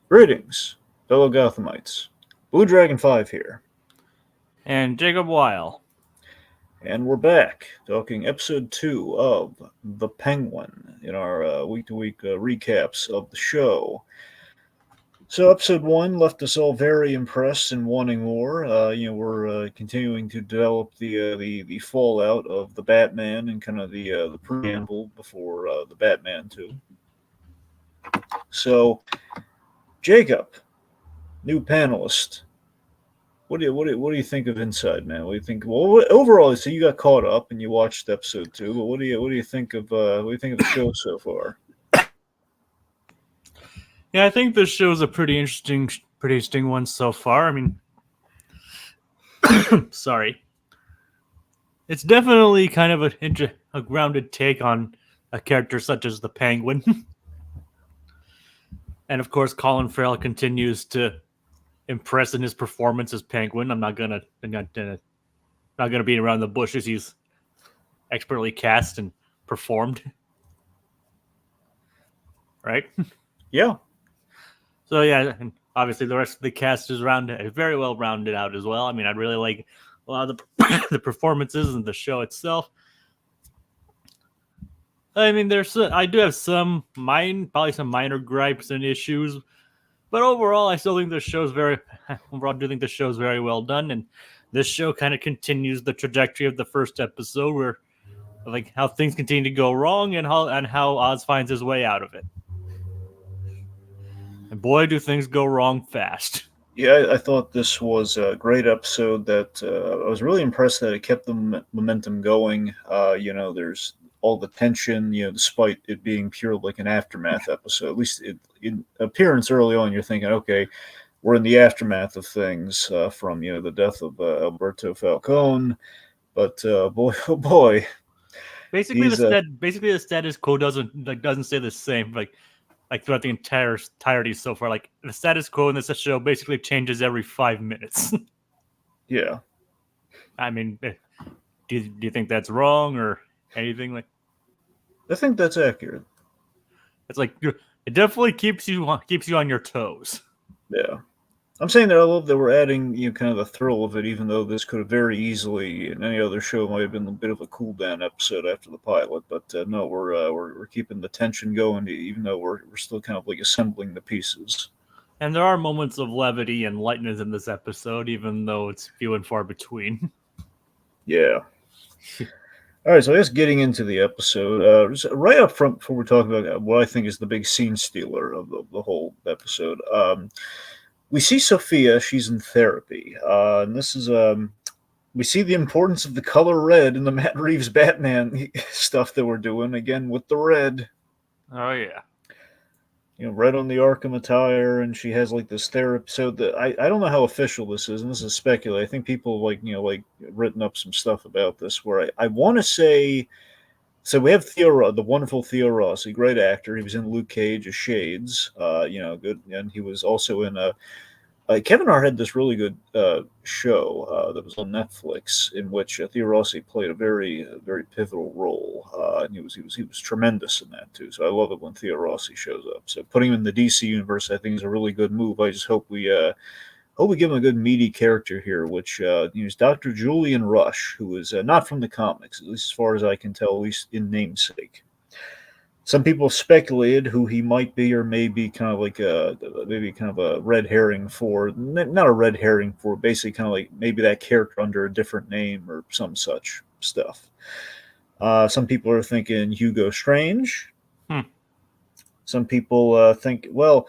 Greetings, fellow Gothamites. Blue Dragon 5 here, And Jacob Weil. and we're back talking episode 2 of The Penguin in our week to week recaps of the show. So, episode 1 left us all very impressed and wanting more. We're continuing to develop the fallout of the Batman and kind of the preamble before the Batman 2. So, Jacob, new panelist. What do you think of Inside Man? What do you think? Well, overall, so you got caught up and you watched episode 2, but what do you think of the show so far? Yeah, I think this show is a pretty interesting one so far. I mean, sorry, it's definitely kind of a grounded take on a character such as the Penguin, and of course, Colin Farrell continues to impress in his performance as Penguin. I'm not gonna beat around the bushes. He's expertly cast and performed, right? Yeah, So yeah, and obviously the rest of the cast is very well rounded out as well. I mean, I'd really like a lot of the the performances and the show itself. I mean, I do have probably some minor gripes and issues, but overall, I still think the show's very overall. I do think the show's very well done, and this show kind of continues the trajectory of the first episode, where like how things continue to go wrong and how Oz finds his way out of it. And boy, do things go wrong fast. yeah. I thought this was a great episode. That I was really impressed that it kept the momentum going. There's all the tension. Despite it being pure like an aftermath episode, at least in appearance early on, you're thinking, okay, we're in the aftermath of things from the death of Alberto Falcone. But boy, oh boy, he's Basically the status quo doesn't stay the same like throughout the entirety so far. Like the status quo in this show basically changes every 5 minutes. yeah. I mean, do you think that's wrong or anything? Like I think that's accurate. it's like it definitely keeps you on your toes. Yeah. I'm saying that I love that we're adding, kind of the thrill of it, even though this could have very easily, in any other show, might have been a bit of a cool down episode after the pilot. But no, we're keeping the tension going, even though we're still kind of like assembling the pieces. And there are moments of levity and lightness in this episode, even though it's few and far between. Yeah. All right, so I guess getting into the episode, just right up front before we talk about what I think is the big scene stealer of the whole episode, we see Sophia. She's in therapy, and this is we see the importance of the color red in the Matt Reeves Batman stuff that we're doing again with the red. Oh yeah. Red on the Arkham attire, and she has like this therapy. So I don't know how official this is, and this is speculation. I think people like written up some stuff about this. Where I want to say, so we have the wonderful Theo Rossi, great actor. He was in Luke Cage as Shades, good, and he was also in Kevin Hart had this really good show that was on Netflix in which Theo Rossi played a very pivotal role, and he was tremendous in that too. So I love it when Theo Rossi shows up. So putting him in the DC universe, I think, is a really good move. I just hope we give him a good meaty character here, which is Dr. Julian Rush, who is not from the comics, at least as far as I can tell, at least in namesake. Some people speculated who he might be, or maybe kind of like maybe kind of a red herring for, not a red herring for, basically kind of like maybe that character under a different name or some such stuff. Some people are thinking Hugo Strange. Hmm. Some people think, well,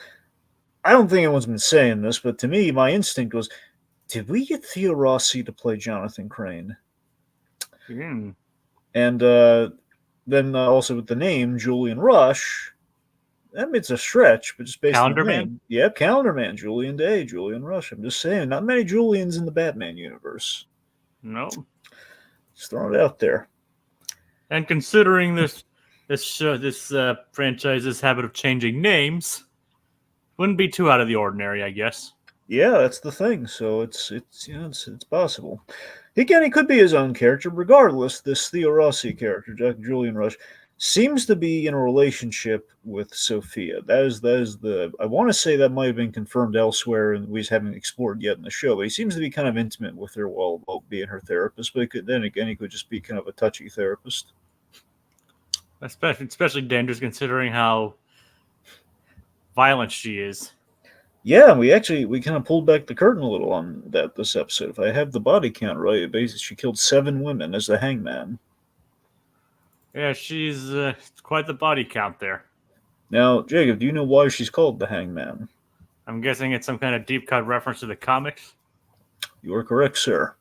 I don't think anyone's been saying this, but to me, my instinct was, did we get Theo Rossi to play Jonathan Crane? Mm. And then also with the name Julian Rush, that it's a stretch, but just based on Calendar the Man? name. Yep, Calendar Man, Julian Day, Julian Rush. I'm just saying, not many Julians in the Batman universe. No. Just throwing it out there. And considering this franchise's habit of changing names, wouldn't be too out of the ordinary, I guess. Yeah, that's the thing. So it's possible. Again, he could be his own character. Regardless, this Theo Rossi character, Julian Rush, seems to be in a relationship with Sophia. That is the I want to say that might have been confirmed elsewhere, and we just haven't explored yet in the show. But he seems to be kind of intimate with her while being her therapist. But then again, he could just be kind of a touchy therapist. Especially dangerous considering how violent she is. Yeah, we kind of pulled back the curtain a little on that this episode. If I have the body count right, basically she killed 7 women as the hangman. Yeah, she's quite the body count there. Now, Jacob, do you know why she's called the hangman? I'm guessing it's some kind of deep cut reference to the comics. You are correct, sir.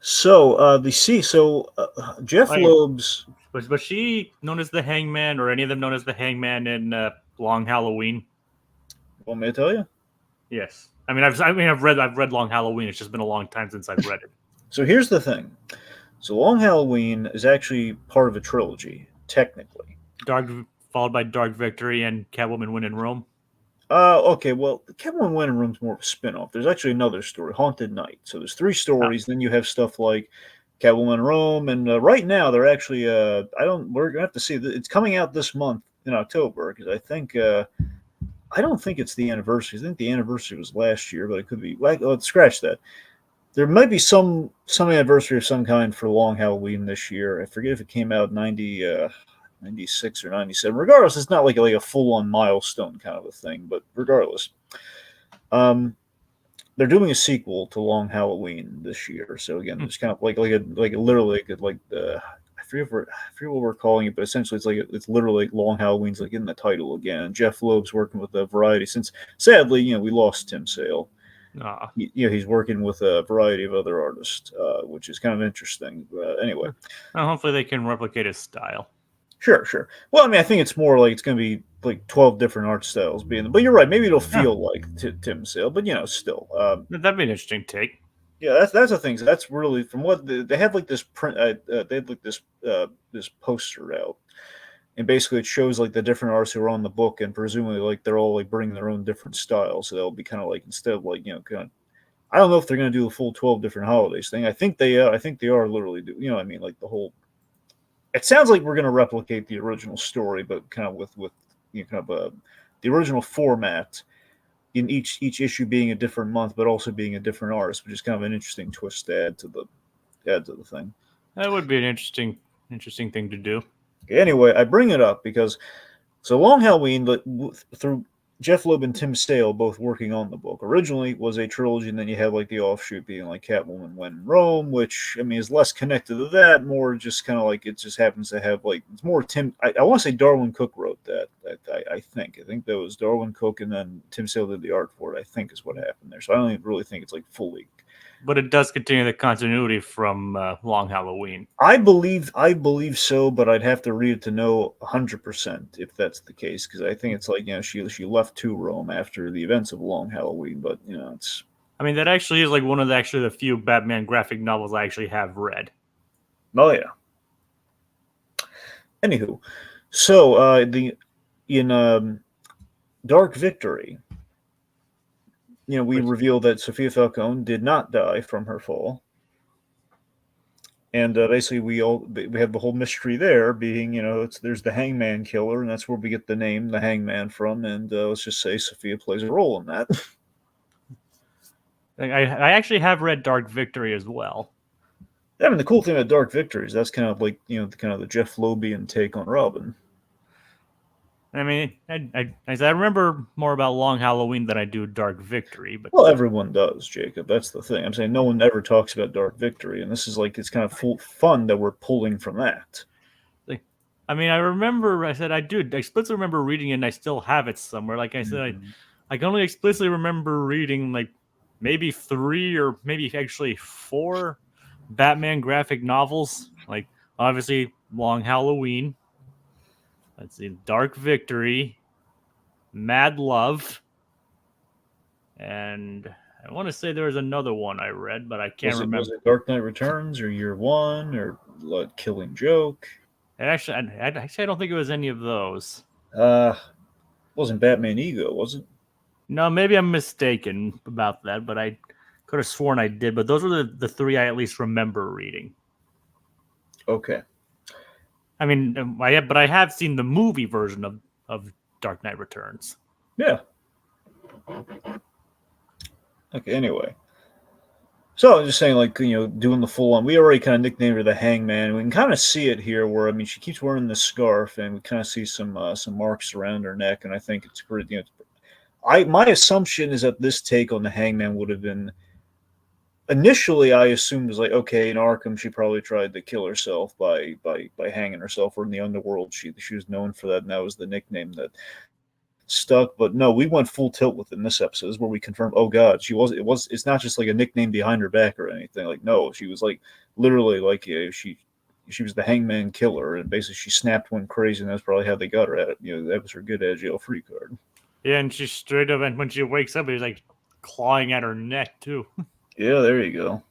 So, Jeff Like, Loeb's. was she known as the Hangman, or any of them known as the Hangman in Long Halloween? Want me to tell you? Yes. I've read Long Halloween. It's just been a long time since I've read it. So here's the thing. So Long Halloween is actually part of a trilogy, technically. Dark followed by Dark Victory and Catwoman Win in Rome. Okay, well, Catwoman Winter Room's more of a spin-off. There's actually another story, Haunted Night. So there's 3 stories. Then you have stuff like Catwoman Rome, and right now they're actually we're gonna have to see. It's coming out this month in October because I don't think it's the anniversary. I think the anniversary was last year, but it could be. Let's scratch that. There might be some anniversary of some kind for Long Halloween this year. I forget if it came out 96 or 97. Regardless, it's not like a full on milestone kind of a thing. But regardless, they're doing a sequel to Long Halloween this year. So again, it's kind of like literally I forget what we're calling it, but essentially it's literally Long Halloween's like in the title again. And Jeff Loeb's working with a variety since sadly we lost Tim Sale. He's working with a variety of other artists, which is kind of interesting. Anyway, well, hopefully they can replicate his style. Sure. Well, I mean, I think it's more like it's going to be like 12 different art styles being. But you're right. Maybe it'll feel like Tim Sale, but still. That'd be an interesting take. Yeah, that's the thing. So that's really from what they had like this print. They had like this poster out, and basically it shows like the different artists who are on the book, and presumably like they're all like bringing their own different styles. So they'll be kind of like instead of like kind of. I don't know if they're going to do a full 12 different holidays thing. I think they are literally do. I mean, like the whole. It sounds like we're going to replicate the original story, but kind of with the original format in each issue being a different month, but also being a different artist, which is kind of an interesting twist to add to the thing. That would be an interesting thing to do. Anyway, I bring it up because Long Halloween, through Jeff Loeb and Tim Sale both working on the book, originally was a trilogy, and then you have like the offshoot being like Catwoman When in Rome, which I mean is less connected to that, more just kind of like it just happens to have like it's more Tim. I want to say Darwin Cook wrote that. I think that was Darwin Cook, and then Tim Sale did the art for it. I think is what happened there. So I don't even really think it's like fully. But it does continue the continuity from Long Halloween. I believe so, but I'd have to read it to know 100% if that's the case, because I think it's like she left to Rome after the events of Long Halloween, but it's. I mean, that actually is like one of the few Batman graphic novels I actually have read. Oh yeah. Anywho, so in Dark Victory, we reveal that Sophia Falcone did not die from her fall. And basically, we have the whole mystery there being, there's the Hangman Killer, and that's where we get the name, the Hangman, from. And let's just say Sophia plays a role in that. I actually have read Dark Victory as well. I mean, the cool thing about Dark Victory is that's kind of like kind of the Jeff Loebian take on Robin. I mean, I remember more about Long Halloween than I do Dark Victory. But well, everyone does, Jacob. That's the thing. I'm saying no one ever talks about Dark Victory, and this is like it's kind of fun that we're pulling from that. I mean, I remember I explicitly remember reading it, and I still have it somewhere. Like I said, I can only explicitly remember reading like maybe 3 or maybe actually 4 Batman graphic novels. Like obviously Long Halloween. Let's see, Dark Victory, Mad Love, and I want to say there was another one I read, but I can't remember. Was it Dark Knight Returns or Year One or Killing Joke? Actually, I don't think it was any of those. Wasn't Batman Ego, was it? No, maybe I'm mistaken about that, but I could have sworn I did. But those are the 3 I at least remember reading. Okay. I mean, but I have seen the movie version of Dark Knight Returns. Yeah. Okay. Anyway, so I was just saying, like, doing the full on. We already kind of nicknamed her the Hangman. We can kind of see it here, where I mean, she keeps wearing this scarf, and we kind of see some marks around her neck, and I think it's pretty. My assumption is that this take on the Hangman would have been initially. I assumed was like, okay, in Arkham, she probably tried to kill herself by hanging herself, or in the underworld, she was known for that, and that was the nickname that stuck. But no, we went full tilt within this episode. This is where we confirmed, oh god, it's not just like a nickname behind her back or anything. Like, no, she was like literally like, she was the Hangman Killer, and basically she snapped one crazy, and that's probably how they got her at it. That was her good at jail free card. Yeah, and she straight up, and when she wakes up, he's like clawing at her neck too. Yeah, there you go.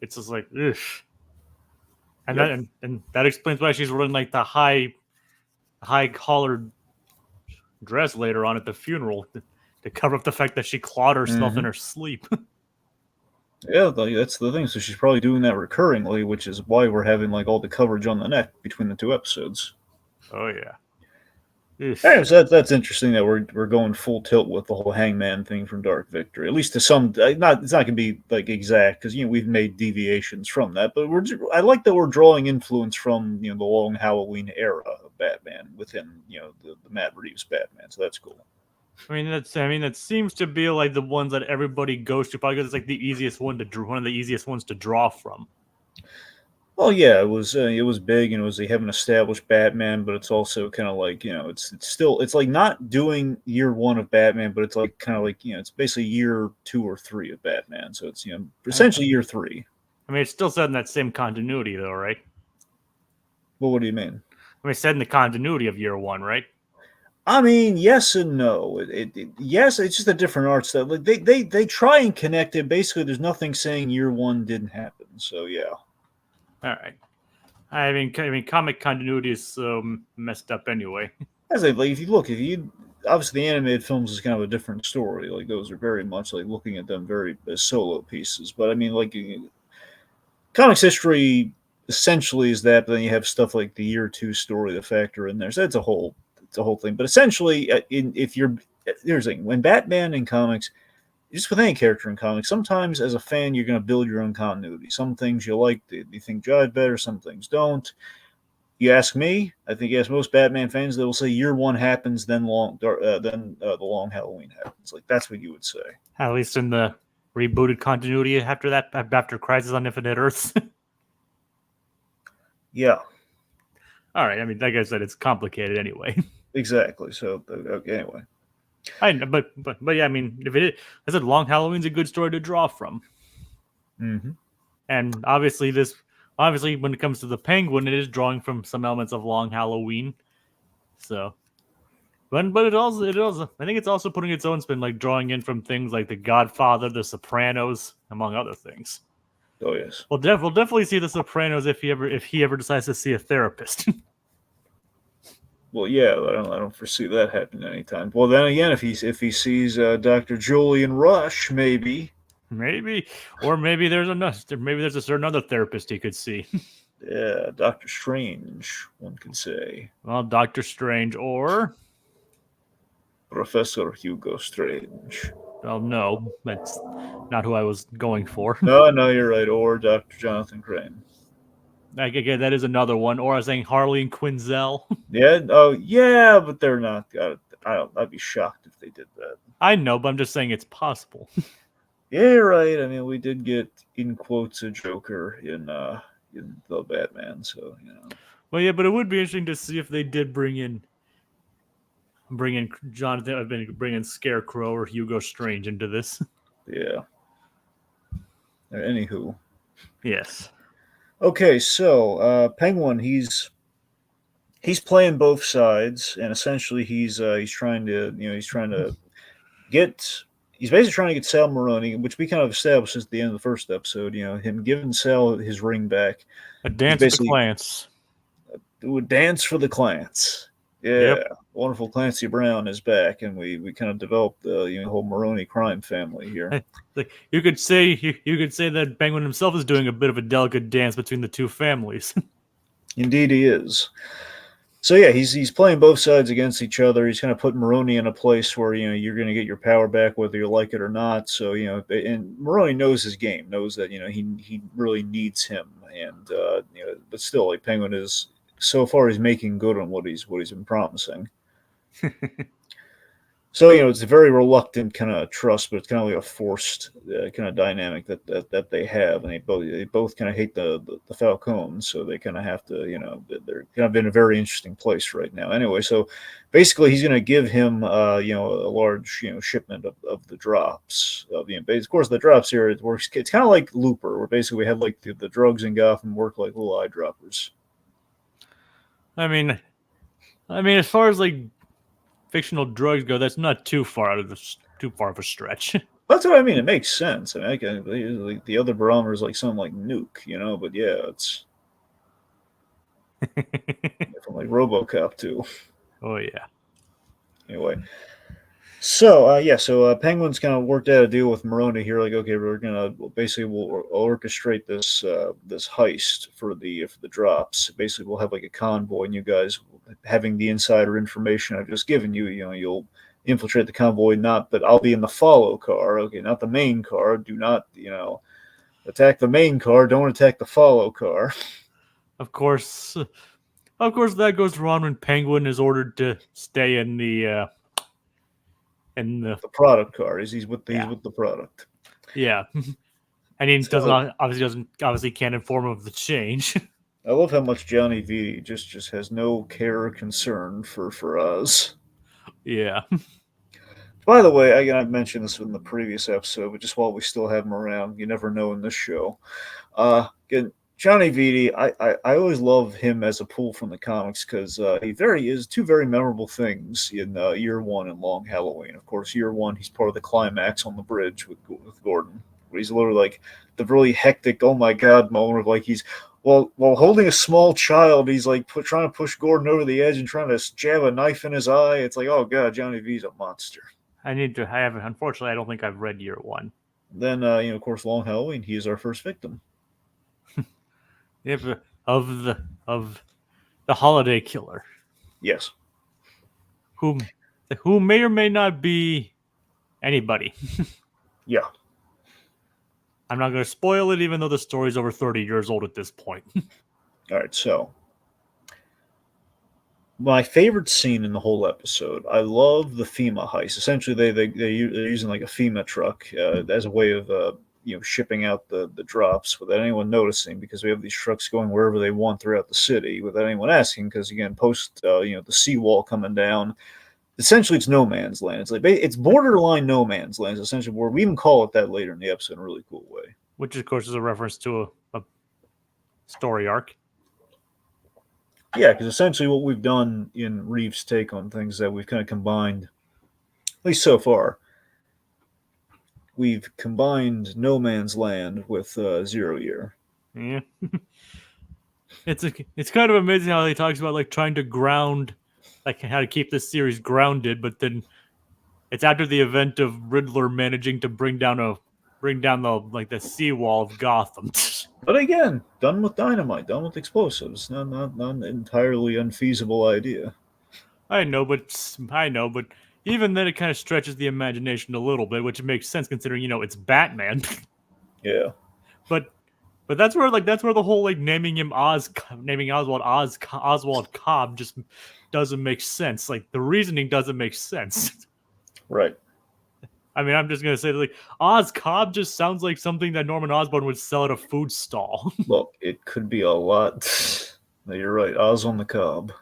It's just like, ugh. And Yep. and that explains why she's wearing like the high collared dress later on at the funeral to cover up the fact that she clawed herself in her sleep. Yeah, that's the thing. So she's probably doing that recurringly, which is why we're having like all the coverage on the neck between the two episodes. Oh yeah. Anyways, that's interesting that we're going full tilt with the whole Hangman thing from Dark Victory. At least to some, not it's not going to be like exact because we've made deviations from that, but I like that we're drawing influence from the Long Halloween era of Batman within the Matt Reeves Batman. So that's cool. I mean that seems to be like the ones that everybody goes to, probably because it's like the easiest one of the easiest ones to draw from. Well, yeah, it was big, and it was they have an established Batman, but it's also kind of like it's like not doing year one of Batman, but it's like kind of like it's basically year 2 or 3 of Batman, so it's essentially year 3. I mean, it's still set in that same continuity, though, right? Well, what do you mean? I mean, it's set in the continuity of year one, right? I mean, yes and no. Yes, it's just a different art style. Like they try and connect it. Basically, there's nothing saying year 1 didn't happen. So yeah. All right. I mean, comic continuity is so messed up anyway. As like, if you obviously the animated films is kind of a different story. Like those are very much like looking at them very as solo pieces. But I mean, like comics history essentially is that. But then you have stuff like the year 2 story, the factor in there. So it's a whole thing. But essentially, here's the thing: when Batman in comics, just with any character in comics, sometimes as a fan you're going to build your own continuity. Some things you like, you think jive better. Some things don't. You ask me, I think you ask most Batman fans, they will say year 1 happens, then the Long Halloween happens. Like that's what you would say. At least in the rebooted continuity after that, after Crisis on Infinite Earths. Yeah. All right. I mean, like I said, it's complicated anyway. Exactly. So okay, anyway. But yeah, I mean, if it is, I said Long Halloween's a good story to draw from. Mm-hmm. And obviously when it comes to the Penguin, it is drawing from some elements of Long Halloween. So, but it also I think it's also putting its own spin, like drawing in from things like The Godfather, The Sopranos, among other things. Oh yes. We'll definitely see The Sopranos if he ever decides to see a therapist. Well, yeah, I don't foresee that happening anytime. Well, then again, if he sees Dr. Julian Rush, maybe. Or maybe there's a certain other therapist he could see. Yeah, Doctor Strange, one could say. Well, Doctor Strange or Professor Hugo Strange. well, no, that's not who I was going for. No, you're right. Or Dr. Jonathan Crane. Again, that is another one. Or I was saying Harley and Quinzel. Yeah. Oh, yeah, but they're not. I'd be shocked if they did that. I know, but I'm just saying it's possible. Yeah, you're right. I mean, we did get in quotes a Joker in the Batman, so Well, yeah, but it would be interesting to see if they did bring in Jonathan, bring in Scarecrow or Hugo Strange into this. Yeah. Anywho. Yes. Okay, so Penguin, he's playing both sides, and essentially he's trying to he's basically trying to get Sal Maroni, which we kind of established at the end of the first episode. Him giving Sal his ring back. A dance with the Clans. Would dance for the Clans. Yeah, yep. Wonderful Clancy Brown is back, and we kind of developed the whole Maroni crime family here. You could say that Penguin himself is doing a bit of a delicate dance between the two families. Indeed, he is. So yeah, he's playing both sides against each other. He's kind of putting Maroney in a place where you're going to get your power back whether you like it or not. So and Maroney knows his game, knows that he really needs him, and but still, like Penguin is so far he's making good on what he's been promising. So it's a very reluctant kind of trust, but it's kind of like a forced kind of dynamic that they have, and they both kind of hate the Falcons, so they kind of have to they're kind of in a very interesting place right now. Anyway, so basically he's going to give him a large shipment of the drops of course the drops here it works. It's kind of like Looper, where basically we have like the drugs in Gotham work like little eyedroppers. I mean, as far as like fictional drugs go, that's not too far of a stretch. That's what I mean. It makes sense. I mean, like the other barometer is like something like Nuke, but yeah, it's from like RoboCop too. Oh yeah. Anyway, so Penguin's kind of worked out a deal with Maroni here. Like, okay, we're gonna basically we'll orchestrate this heist for the drops. Basically, we'll have like a convoy, and you guys having the insider information I've just given you. You'll infiltrate the convoy, but I'll be in the follow car. Okay, not the main car. Do not attack the main car. Don't attack the follow car. Of course, that goes wrong when Penguin is ordered to stay in the The product car. He's with yeah. he's with the product. Yeah. And he So, obviously can't inform him of the change. I love how much Johnny V just has no care or concern for us. Yeah. By the way, I've mentioned this in the previous episode, but just while we still have him around, you never know in this show. Again, Johnny Vitti, I always love him as a pull from the comics because he is two very memorable things in year one and Long Halloween. Of course, year one, he's part of the climax on the bridge with Gordon, where he's literally like the really hectic, oh my god moment of like he's while holding a small child, he's like trying to push Gordon over the edge and trying to jab a knife in his eye. It's like, oh god, Johnny V's a monster. Unfortunately, I don't think I've read year one. Then, of course, Long Halloween, he is our first victim. Yep, of the holiday killer, Yes. who may or may not be anybody. Yeah. I'm not going to spoil it, even though the story's over 30 years old at this point. All right, so my favorite scene in the whole episode. I love the FEMA heist. Essentially, they're using like a FEMA truck as a way of shipping out the drops without anyone noticing because we have these trucks going wherever they want throughout the city without anyone asking. Because again, post the seawall coming down, essentially it's no man's land. It's like it's borderline no man's land. It's essentially where we even call it that later in the episode in a really cool way. Which, of course, is a reference to a story arc. Yeah, because essentially what we've done in Reeves' take on things that we've kind of combined, at least so far, we've combined No Man's Land with Zero Year. Yeah. It's kind of amazing how he talks about like trying to ground, like how to keep this series grounded, but then it's after the event of Riddler managing to bring down the seawall of Gotham. But again, done with dynamite, done with explosives. Not an entirely unfeasible idea. I know, but even then, it kind of stretches the imagination a little bit, which makes sense considering it's Batman. Yeah. But that's where the whole like naming Oswald Oswald Cobb just doesn't make sense. Like the reasoning doesn't make sense. Right. I mean, I'm just gonna say like Oz Cobb just sounds like something that Norman Osborn would sell at a food stall. Look, it could be a lot. No, you're right. Oz on the Cob.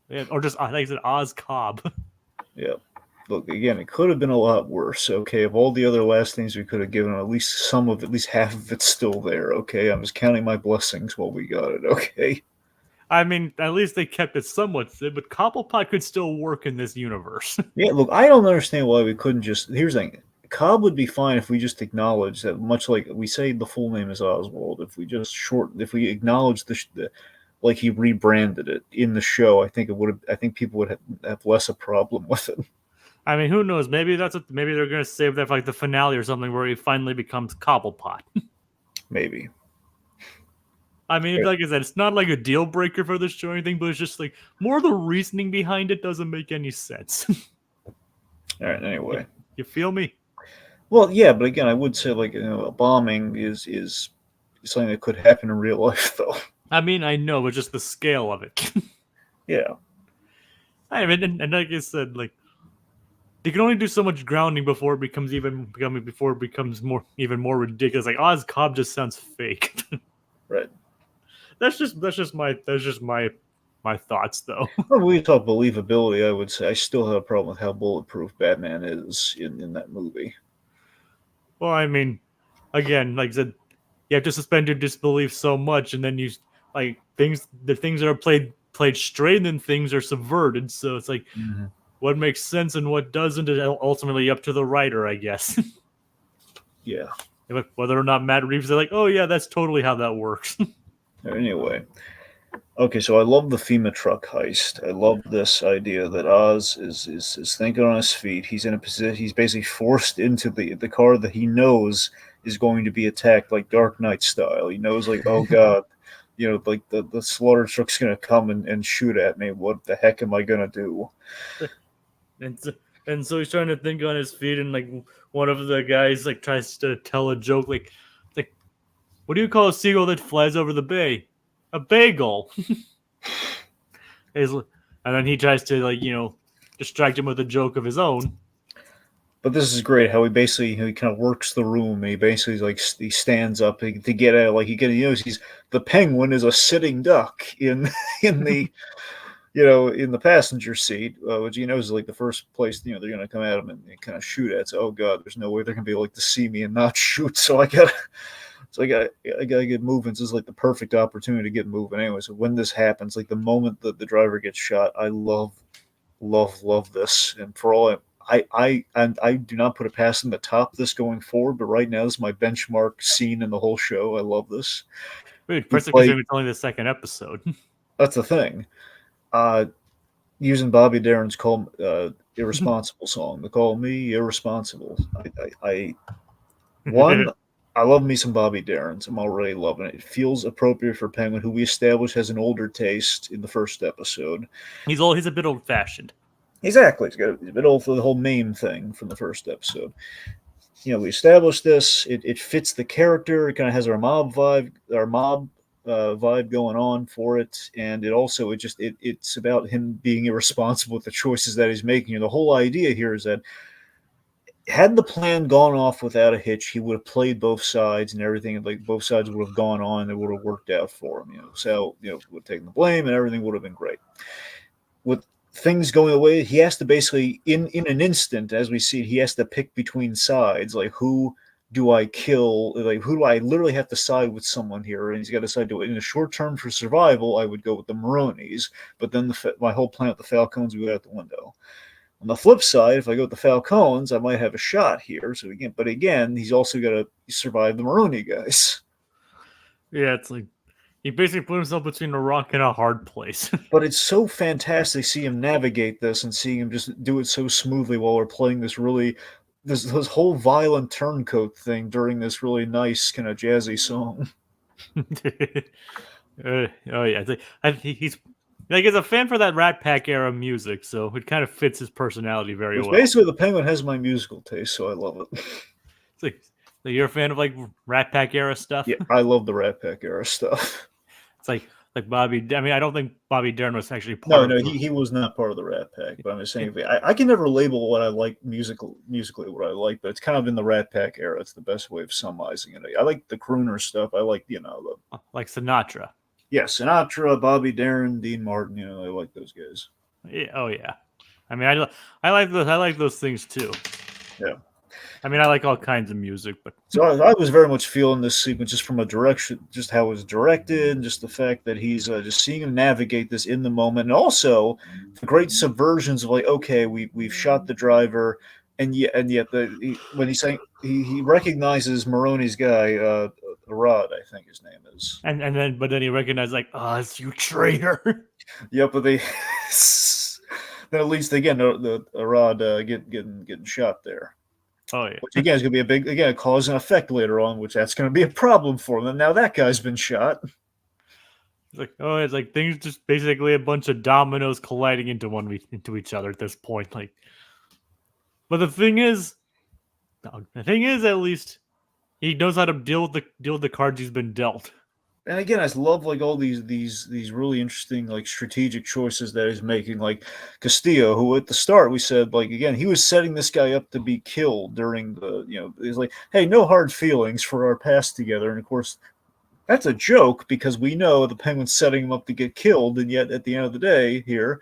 Yeah, or just like I said, Oz Cobb. Yeah. Look, again, it could have been a lot worse. Okay, of all the other last things we could have given, at least half of it's still there. Okay, I'm just counting my blessings while we got it. Okay. I mean, at least they kept it somewhat thin, but Cobblepot could still work in this universe. Yeah, look, I don't understand why we couldn't just. Here's the thing: Cobb would be fine if we just acknowledge that, much like we say the full name is Oswald. If we acknowledge like he rebranded it in the show, I think people would have less a problem with it. I mean, who knows? Maybe maybe they're gonna save that for like the finale or something where he finally becomes Cobblepot. Maybe. I mean, like I said, it's not like a deal breaker for this show or anything, but it's just like more the reasoning behind it doesn't make any sense. All right. Anyway, you feel me? well, yeah, but again, I would say like a bombing is something that could happen in real life, though. I mean, I know, but just the scale of it. Yeah. I mean, and like I said, like they can only do so much grounding before it becomes more even more ridiculous. Like Oz Cobb just sounds fake. Right. That's just my thoughts though. When we talk believability, I would say I still have a problem with how bulletproof Batman is in that movie. Well, I mean, again, like I said, you have to suspend your disbelief so much, and then you like the things that are played straight, and then things are subverted. So it's like Mm-hmm. what makes sense and what doesn't is ultimately up to the writer, I guess. Yeah. Whether or not Matt Reeves is like, oh yeah, that's totally how that works. Anyway, okay, so I love the FEMA truck heist. I love this idea that Oz is thinking on his feet. He's in a position. He's basically forced into the car that he knows is going to be attacked like Dark Knight style. He knows like, oh god, like the slaughter truck's gonna come and shoot at me. What the heck am I gonna do? and so, and so he's trying to think on his feet, and like one of the guys like tries to tell a joke, like what do you call a seagull that flies over the bay? A bagel. And then he tries to distract him with a joke of his own. But this is great how he kind of works the room. He basically like he stands up to get at like he knows he's the penguin is a sitting duck in in the in the passenger seat, which he knows is like the first place they're gonna come at him and kind of shoot at. So oh god, there's no way they're gonna be able to see me and not shoot. So I gotta get moving. This is like the perfect opportunity to get moving. Anyway, so when this happens, like the moment that the driver gets shot, I love this, and for all I do not put it past him to top this going forward, but right now this is my benchmark scene in the whole show. I love this. Wait, first considering it's only the second episode. That's the thing. Using Bobby Darin's irresponsible song. They call me irresponsible. One, I love me some Bobby Darin's. I'm already loving it. It feels appropriate for Penguin, who we established has an older taste in the first episode. He's a bit old fashioned. Exactly. He's a bit old for the whole meme thing from the first episode. We established this. It fits the character. It kind of has our mob vibe going on for it, and it's about him being irresponsible with the choices that he's making. And the whole idea here is that had the plan gone off without a hitch, he would have played both sides and everything. Like both sides would have gone on, and it would have worked out for him. So would have taken the blame, and everything would have been great. With things going away, he has to basically, in an instant, as we see, he has to pick between sides. Like, who do I kill? Like, who do I literally have to side with someone here? And he's got to decide to, in the short term for survival, I would go with the Maronis. But then my whole plan with the Falcons would go out the window. On the flip side, if I go with the Falcons, I might have a shot here. But again, he's also got to survive the Maroni guys. Yeah, it's like he basically put himself between a rock and a hard place. But it's so fantastic to see him navigate this and seeing him just do it so smoothly while we're playing this whole violent turncoat thing during this really nice kind of jazzy song. Oh yeah, he's a fan for that Rat Pack era music, so it kind of fits his personality very well. Basically, the Penguin has my musical taste, so I love it. It's like, so you're a fan of like Rat Pack era stuff? Yeah, I love the Rat Pack era stuff. It's like Bobby. I mean, I don't think Bobby Darin was actually part. No, he was not part of the Rat Pack. But I'm just saying, I can never label what I like musically what I like, but it's kind of in the Rat Pack era. It's the best way of summarizing it. I like the crooner stuff. I like like Sinatra. Yeah, Sinatra, Bobby Darin, Dean Martin. I like those guys. Yeah. Oh yeah. I mean, I like those things too. Yeah. I mean, I like all kinds of music, but so I was very much feeling this sequence just from a direction, just how it was directed, and just the fact that he's just seeing him navigate this in the moment, and also the great subversions of like, okay, we've shot the driver, and yet when he's saying he recognizes Maroni's guy, Rod, I think his name is, and then he recognized like, oh, it's you traitor. Yeah, but they then at least again the Rod getting shot there. Oh yeah. Which again is going to be a cause and effect later on, which that's going to be a problem for them. Now that guy's been shot. It's like, oh, it's like things just basically a bunch of dominoes colliding into each other at this point. Like, but the thing is, at least he knows how to deal with the cards he's been dealt. And again, I love like all these really interesting like strategic choices that he's making. Like Castillo, who at the start we said like again he was setting this guy up to be killed during the he's like, hey, no hard feelings for our past together, and of course that's a joke because we know the Penguin's setting him up to get killed, and yet at the end of the day here,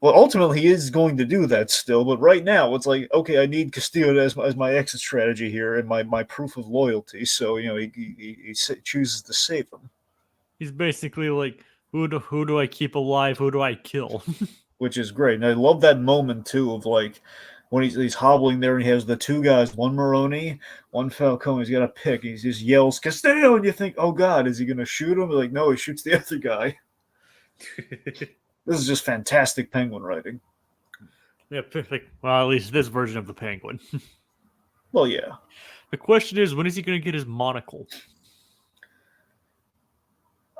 well, ultimately he is going to do that still. But right now it's like, okay, I need Castillo as my exit strategy here and my proof of loyalty. So he chooses to save him. He's basically like, who do I keep alive? Who do I kill? Which is great. And I love that moment too of like when he's hobbling there and he has the two guys, one Maroney, one Falcone. He's got a pick. He just yells Castillo, and you think, oh God, is he going to shoot him? Like, no, he shoots the other guy. This is just fantastic Penguin writing. Yeah, perfect. Well, at least this version of the Penguin. Well, yeah. The question is, when is he going to get his monocle?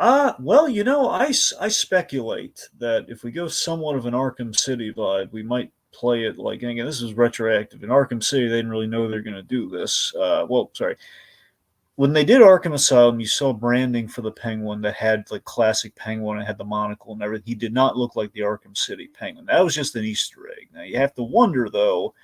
Well, I speculate that if we go somewhat of an Arkham City vibe, we might play it like, and again, this is retroactive. In Arkham City, they didn't really know they're going to do this. Well, sorry. When they did Arkham Asylum, you saw branding for the Penguin that had like classic Penguin and had the monocle and everything. He did not look like the Arkham City Penguin. That was just an Easter egg. Now you have to wonder though,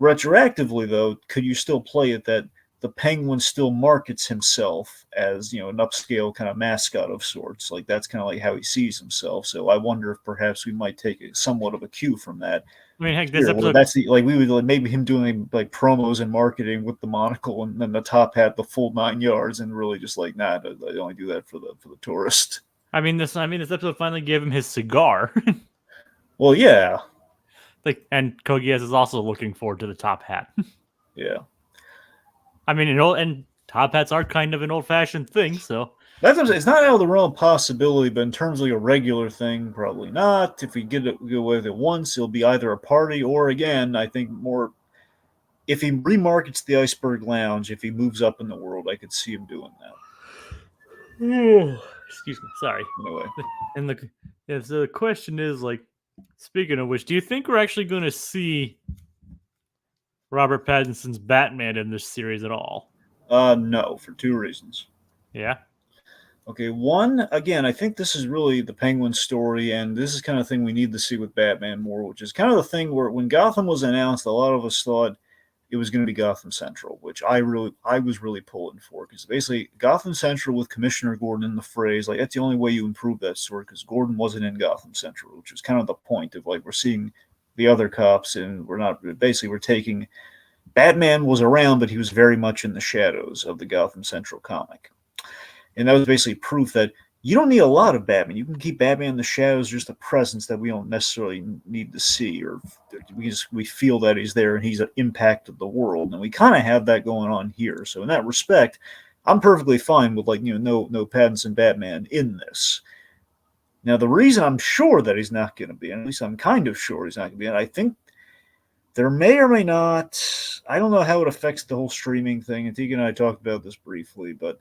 retroactively though, could you still play it that the Penguin still markets himself as an upscale kind of mascot of sorts? Like that's kind of like how he sees himself. So I wonder if perhaps we might take somewhat of a cue from that. I mean, heck, this Here, where episode. that's like we would like maybe him doing like promos and marketing with the monocle and then the top hat, the full 9 yards, and really just like, nah, I only do that for the tourist. This episode finally gave him his cigar. Well, yeah, Like, and Kogias is also looking forward to the top hat. yeah. And top hats are kind of an old-fashioned thing, so That's what I'm saying. It's not out of the realm of possibility, but in terms of like a regular thing, probably not. If we go away with it once, it'll be either a party or, again, I think more. If he remarkets the Iceberg Lounge, if he moves up in the world, I could see him doing that. Excuse me, sorry. Anyway, And so the question is, like, speaking of which, do you think we're actually going to see Robert Pattinson's Batman in this series at all? no, for two reasons. Yeah. Okay, one, again, I think this is really the Penguin story, and this is kind of thing we need to see with Batman more, which is kind of the thing where when Gotham was announced, a lot of us thought it was going to be Gotham Central, which I was really pulling for, because basically Gotham Central with Commissioner Gordon in the phrase, like that's the only way you improve that story, because Gordon wasn't in Gotham Central, which was kind of the point of like we're seeing the other cops, and we're taking Batman was around, but he was very much in the shadows of the Gotham Central comic. And that was basically proof that you don't need a lot of Batman. You can keep Batman in the shadows, just a presence that we don't necessarily need to see, or we feel that he's there and he's impacted the world. And we kind of have that going on here. So in that respect, I'm perfectly fine with no Pattinson Batman in this. Now the reason I'm sure that he's not going to be, and at least I'm kind of sure he's not going to be, and I think there may or may not. I don't know how it affects the whole streaming thing. And Tegan and I talked about this briefly, but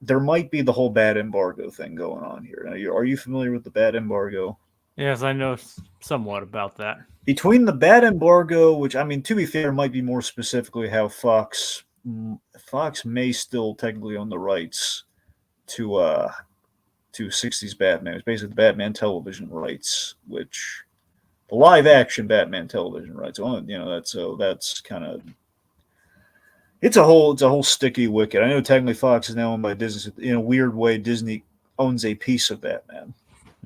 there might be the whole bad embargo thing going on here. Now, are you familiar with the bad embargo? Yes, I know somewhat about that. Between the bad embargo, which I mean, to be fair, might be more specifically how Fox may still technically own the rights to 60s Batman. It's basically the Batman television rights, which the live action Batman television rights. That's kind of it's a whole sticky wicket. I know technically Fox is now owned by Disney. In a weird way, Disney owns a piece of Batman.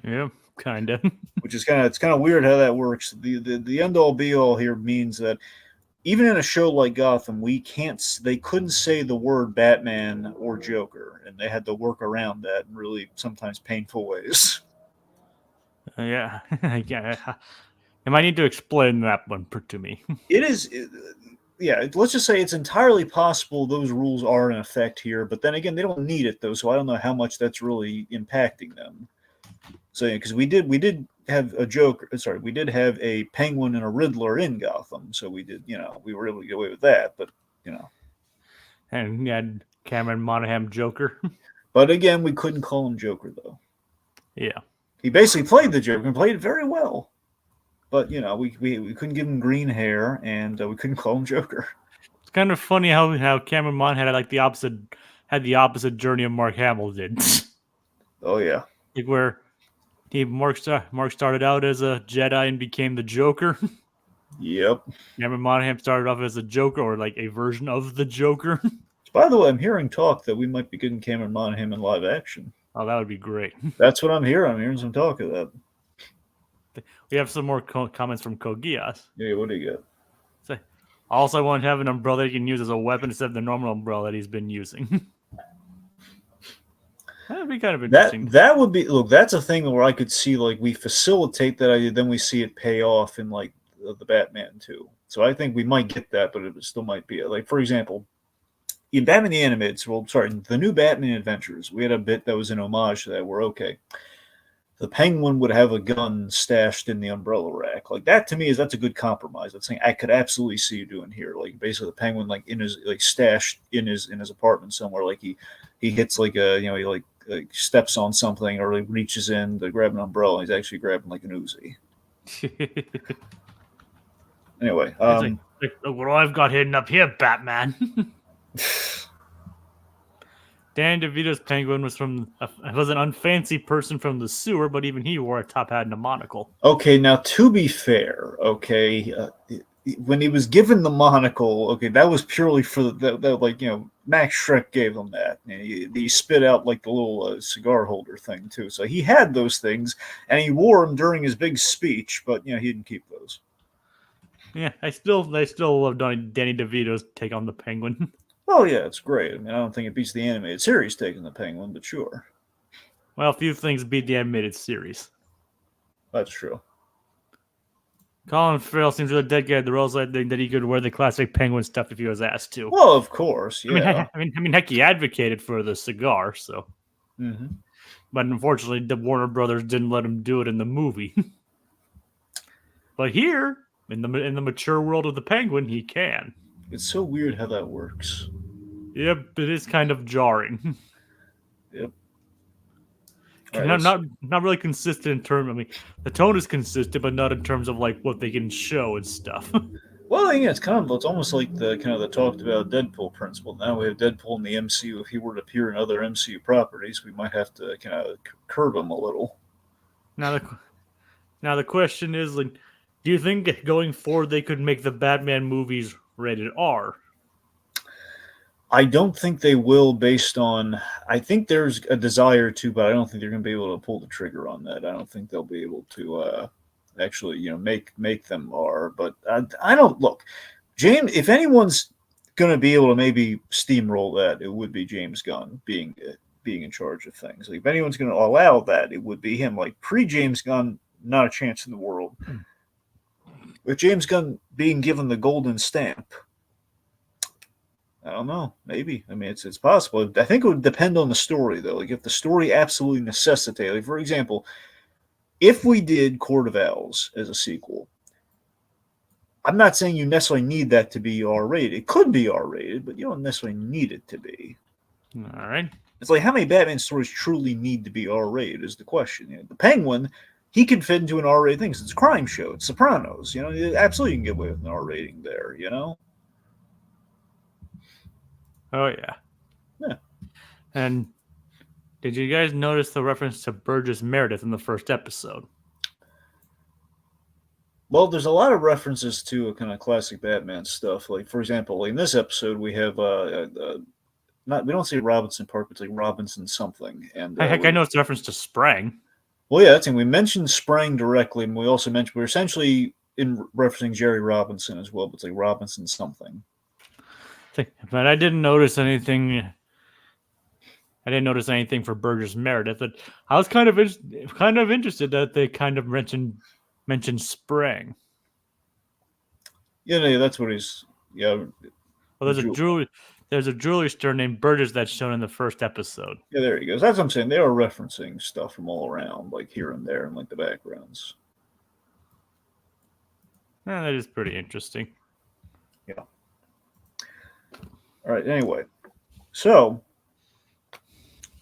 Yeah, kind of. Which is kind of weird how that works. The end all be all here means that even in a show like Gotham, they couldn't say the word Batman or Joker, and they had to work around that in really sometimes painful ways. Yeah, yeah. You might need to explain that one to me. It is. Yeah, let's just say it's entirely possible those rules are in effect here, but then again, they don't need it though, so I don't know how much that's really impacting them. So, because we did have a Joker, sorry, we did have a Penguin and a Riddler in Gotham, so we were able to get away with that, but And yeah, Cameron Monaghan Joker. But again, we couldn't call him Joker though. Yeah. He basically played the Joker and played it very well. But we couldn't give him green hair, and we couldn't call him Joker. It's kind of funny how Cameron Monaghan had like the opposite journey of Mark Hamill did. Oh yeah. Like where Mark started out as a Jedi and became the Joker. Yep. Cameron Monaghan started off as a Joker, or like a version of the Joker. By the way, I'm hearing talk that we might be getting Cameron Monaghan in live action. Oh, that would be great. That's what I'm hearing. I'm hearing some talk of that. We have some more comments from Kogias. Yeah, what do you got? So, also, I want to have an umbrella he can use as a weapon instead of the normal umbrella that he's been using. That'd be kind of interesting. That would be, look, that's a thing where I could see, like, we facilitate that idea, then we see it pay off in, like, the Batman too. So I think we might get that, but it still might be, like, for example, in Batman the Animated, the new Batman Adventures, we had a bit that was an homage to that, where, okay, the Penguin would have a gun stashed in the umbrella rack. Like, that to me that's a good compromise. That's something I could absolutely see you doing here. Like, basically the Penguin, like, in his, like, stashed in his apartment somewhere, like he hits like a, he like steps on something, or he reaches in to grab an umbrella. He's actually grabbing like an Uzi. Anyway, like, look what I've got hidden up here, Batman. Danny DeVito's Penguin was an unfancy person from the sewer, but even he wore a top hat and a monocle. Okay, now to be fair, okay, when he was given the monocle, okay, that was purely for the like, Max Schreck gave him that. He spit out like the little cigar holder thing too. So he had those things, and he wore them during his big speech, but he didn't keep those. Yeah, I still love Danny DeVito's take on the Penguin. Oh yeah, it's great. I mean, I don't think it beats the animated series taking the Penguin, but sure. Well, a few things beat the animated series. That's true. Colin Farrell seems really dedicated to the roles. I think that he could wear the classic Penguin stuff if he was asked to. Well, of course, yeah. I mean, heck, he advocated for the cigar, so. Mm-hmm. But unfortunately, the Warner Brothers didn't let him do it in the movie. But here, in the mature world of the Penguin, he can. It's so weird how that works. Yep, it is kind of jarring. Yep. Not really consistent in terms. I mean, the tone is consistent, but not in terms of like what they can show and stuff. Well, yeah, it's almost like the talked about Deadpool principle. Now we have Deadpool in the MCU. If he were to appear in other MCU properties, we might have to kind of curb him a little. Now the question is, like, do you think going forward they could make the Batman movies rated R? I don't think they will, based on. I think there's a desire to, but I don't think they're going to be able to pull the trigger on that. I don't think they'll be able to actually, make them R. But I don't look, James. If anyone's going to be able to maybe steamroll that, it would be James Gunn being in charge of things. Like, if anyone's going to allow that, it would be him. Like, pre-James Gunn, not a chance in the world. With James Gunn being given the golden stamp, I don't know. Maybe. I mean, it's possible. I think it would depend on the story, though. Like, if the story absolutely necessitated, like, for example, if we did Court of Owls as a sequel, I'm not saying you necessarily need that to be R-rated. It could be R-rated, but you don't necessarily need it to be. All right. It's like, how many Batman stories truly need to be R-rated is the question. The Penguin, he can fit into an R-rated thing. It's a crime show. It's Sopranos. Absolutely you can get away with an R rating there, Oh, yeah. Yeah. And did you guys notice the reference to Burgess Meredith in the first episode? Well, there's a lot of references to kind of classic Batman stuff. Like, for example, in this episode, we have we don't say Robinson Park, but it's like Robinson something. And I noticed the reference to Sprang. Well, yeah, that's it. We mentioned Sprang directly, and we also mentioned we're essentially in referencing Jerry Robinson as well, but it's like Robinson something. But I didn't notice anything. I didn't notice anything for Burgess Meredith, but I was kind of interested that they kind of mentioned Sprang. Yeah, that's what he's. Yeah. Well, there's a jewelry store named Burgess that's shown in the first episode. Yeah, there he goes. That's what I'm saying. They are referencing stuff from all around, like here and there, and like the backgrounds. Yeah, that is pretty interesting. Yeah. All right. Anyway, so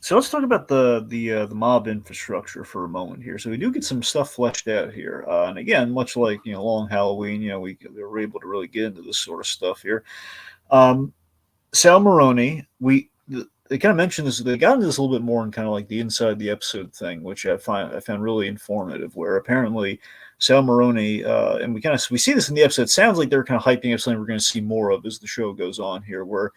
So let's talk about the mob infrastructure for a moment here. So we do get some stuff fleshed out here, and again, much like Long Halloween, we were able to really get into this sort of stuff here. Um, Sal Maroni, they kind of mentioned this. They got into this a little bit more in kind of like the inside the episode thing, which I found really informative. Where apparently Sal Maroni, and we see this in the episode. It sounds like they're kind of hyping up something we're going to see more of as the show goes on here, where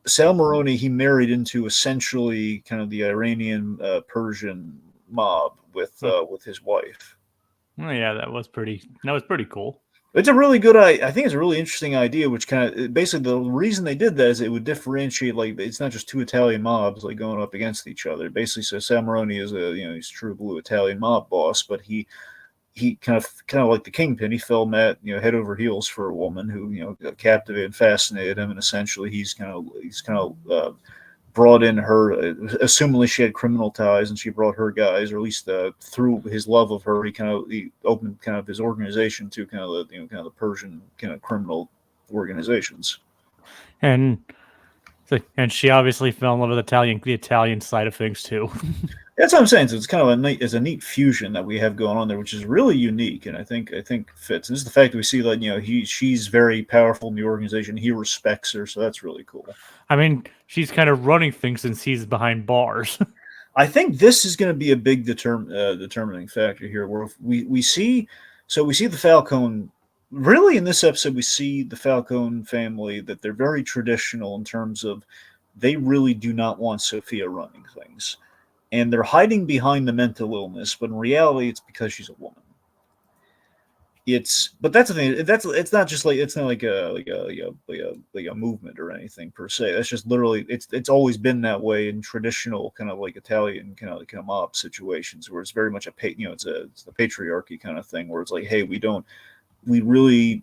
Sal Maroni, he married into essentially kind of the Iranian Persian mob with his wife. Oh, yeah, that was pretty cool. It's a really good. I think it's a really interesting idea, which kind of basically the reason they did that is it would differentiate. Like it's not just two Italian mobs like going up against each other. Basically, so Sal Maroni is he's a true blue Italian mob boss, but he kind of like the kingpin. He fell head over heels for a woman who captivated and fascinated him, and essentially he's brought in her, assumingly she had criminal ties, and she brought her guys, or at least through his love of her, he opened kind of his organization to kind of the Persian kind of criminal organizations. And and she obviously fell in love with the Italian side of things too. That's what I'm saying. So it's kind of a neat fusion that we have going on there, which is really unique, and I think fits. And this is the fact that we see that she's very powerful in the organization. He respects her, so that's really cool. I mean, she's kind of running things since he's behind bars. I think this is going to be a big determining factor here, where we see the Falcone. Really, in this episode, we see the Falcone family that they're very traditional in terms of they really do not want Sophia running things, and they're hiding behind the mental illness, but in reality, it's because she's a woman. But that's the thing. It's not just like it's not like a movement or anything per se. That's just literally it's always been that way in traditional kind of like Italian kind of mob situations where it's very much it's the patriarchy kind of thing where it's like, hey, we really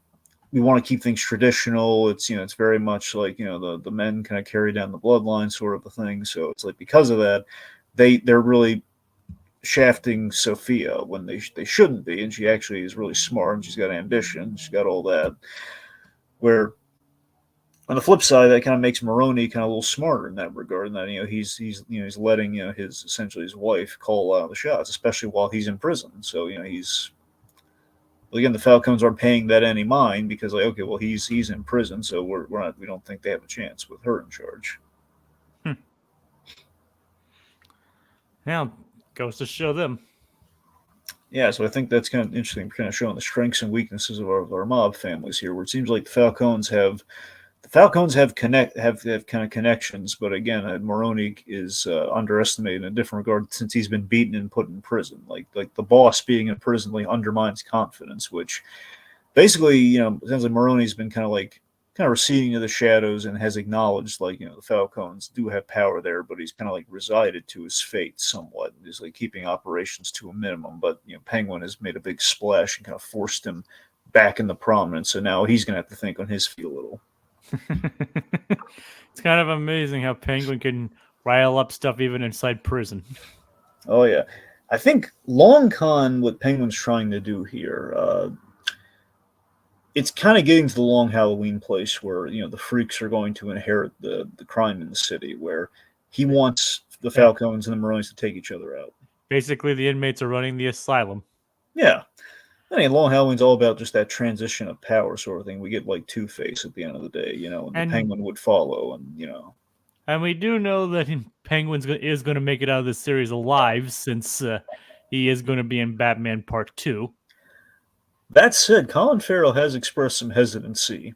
we want to keep things traditional. It's very much like the men kind of carry down the bloodline sort of a thing. So it's like because of that, they're really shafting Sophia when they shouldn't be, and she actually is really smart and she's got ambition, she's got all that. Where on the flip side, that kind of makes Maroni kind of a little smarter in that regard, and that he's letting his essentially his wife call the shots, especially while he's in prison. So he's again the Falcons aren't paying that any mind because like okay, well he's in prison, so we don't think they have a chance with her in charge. Yeah, goes to show them. Yeah, so I think that's kind of interesting, kind of showing the strengths and weaknesses of our mob families here, where it seems like the Falcons have kind of connections, but again, Moroni is underestimated in a different regard since he's been beaten and put in prison. Like the boss being in prison like undermines confidence, which basically it sounds like Moroni's been kind of receding to the shadows and has acknowledged the Falcons do have power there, but he's kind of like resided to his fate somewhat. He's like keeping operations to a minimum, but Penguin has made a big splash and kind of forced him back into prominence. So now he's gonna have to think on his feet a little. It's kind of amazing how Penguin can rile up stuff even inside prison. Oh yeah, I think long con what Penguin's trying to do here. It's kind of getting to the long Halloween place where the freaks are going to inherit the crime in the city, where he wants the Falcons and the Marines to take each other out. Basically, the inmates are running the asylum. Yeah, I mean, Long Halloween's all about just that transition of power sort of thing. We get like Two-Face at the end of the day, and the Penguin would follow, and. And we do know that Penguin is going to make it out of this series alive, since he is going to be in Batman Part 2. That said, Colin Farrell has expressed some hesitancy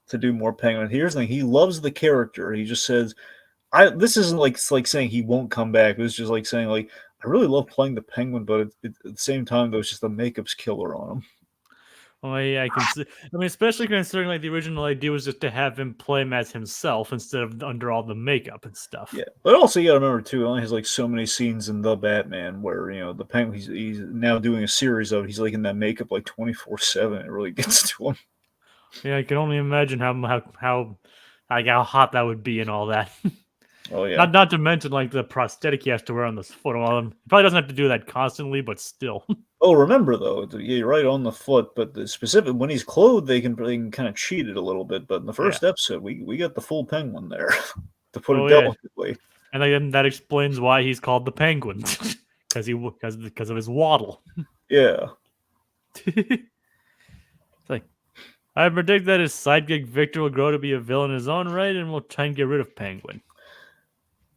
to do more Penguin. Here's the thing: he loves the character. He just says, This isn't like saying he won't come back. It was just like saying like I really love playing the Penguin, but at the same time, though, it's just the makeup's killer on him. Well, yeah, I can see. I mean, especially considering like the original idea was just to have him play him as himself instead of under all the makeup and stuff. Yeah, but also you got to remember too, he only has like so many scenes in the Batman where the Penguin. He's now doing a series of. He's like in that makeup like 24/7. It really gets to him. Yeah, I can only imagine how hot that would be and all that. Oh yeah. Not to mention like the prosthetic he has to wear on this foot. Well, he probably doesn't have to do that constantly, but still. Oh, remember though, you're right on the foot, but the specific when he's clothed, they can kind of cheat it a little bit. But in the first episode, we got the full Penguin there, to put it delicately. And then that explains why he's called the Penguin, because of his waddle. Yeah. It's like, I predict that his sidekick Victor will grow to be a villain in his own right, and will try and get rid of Penguin.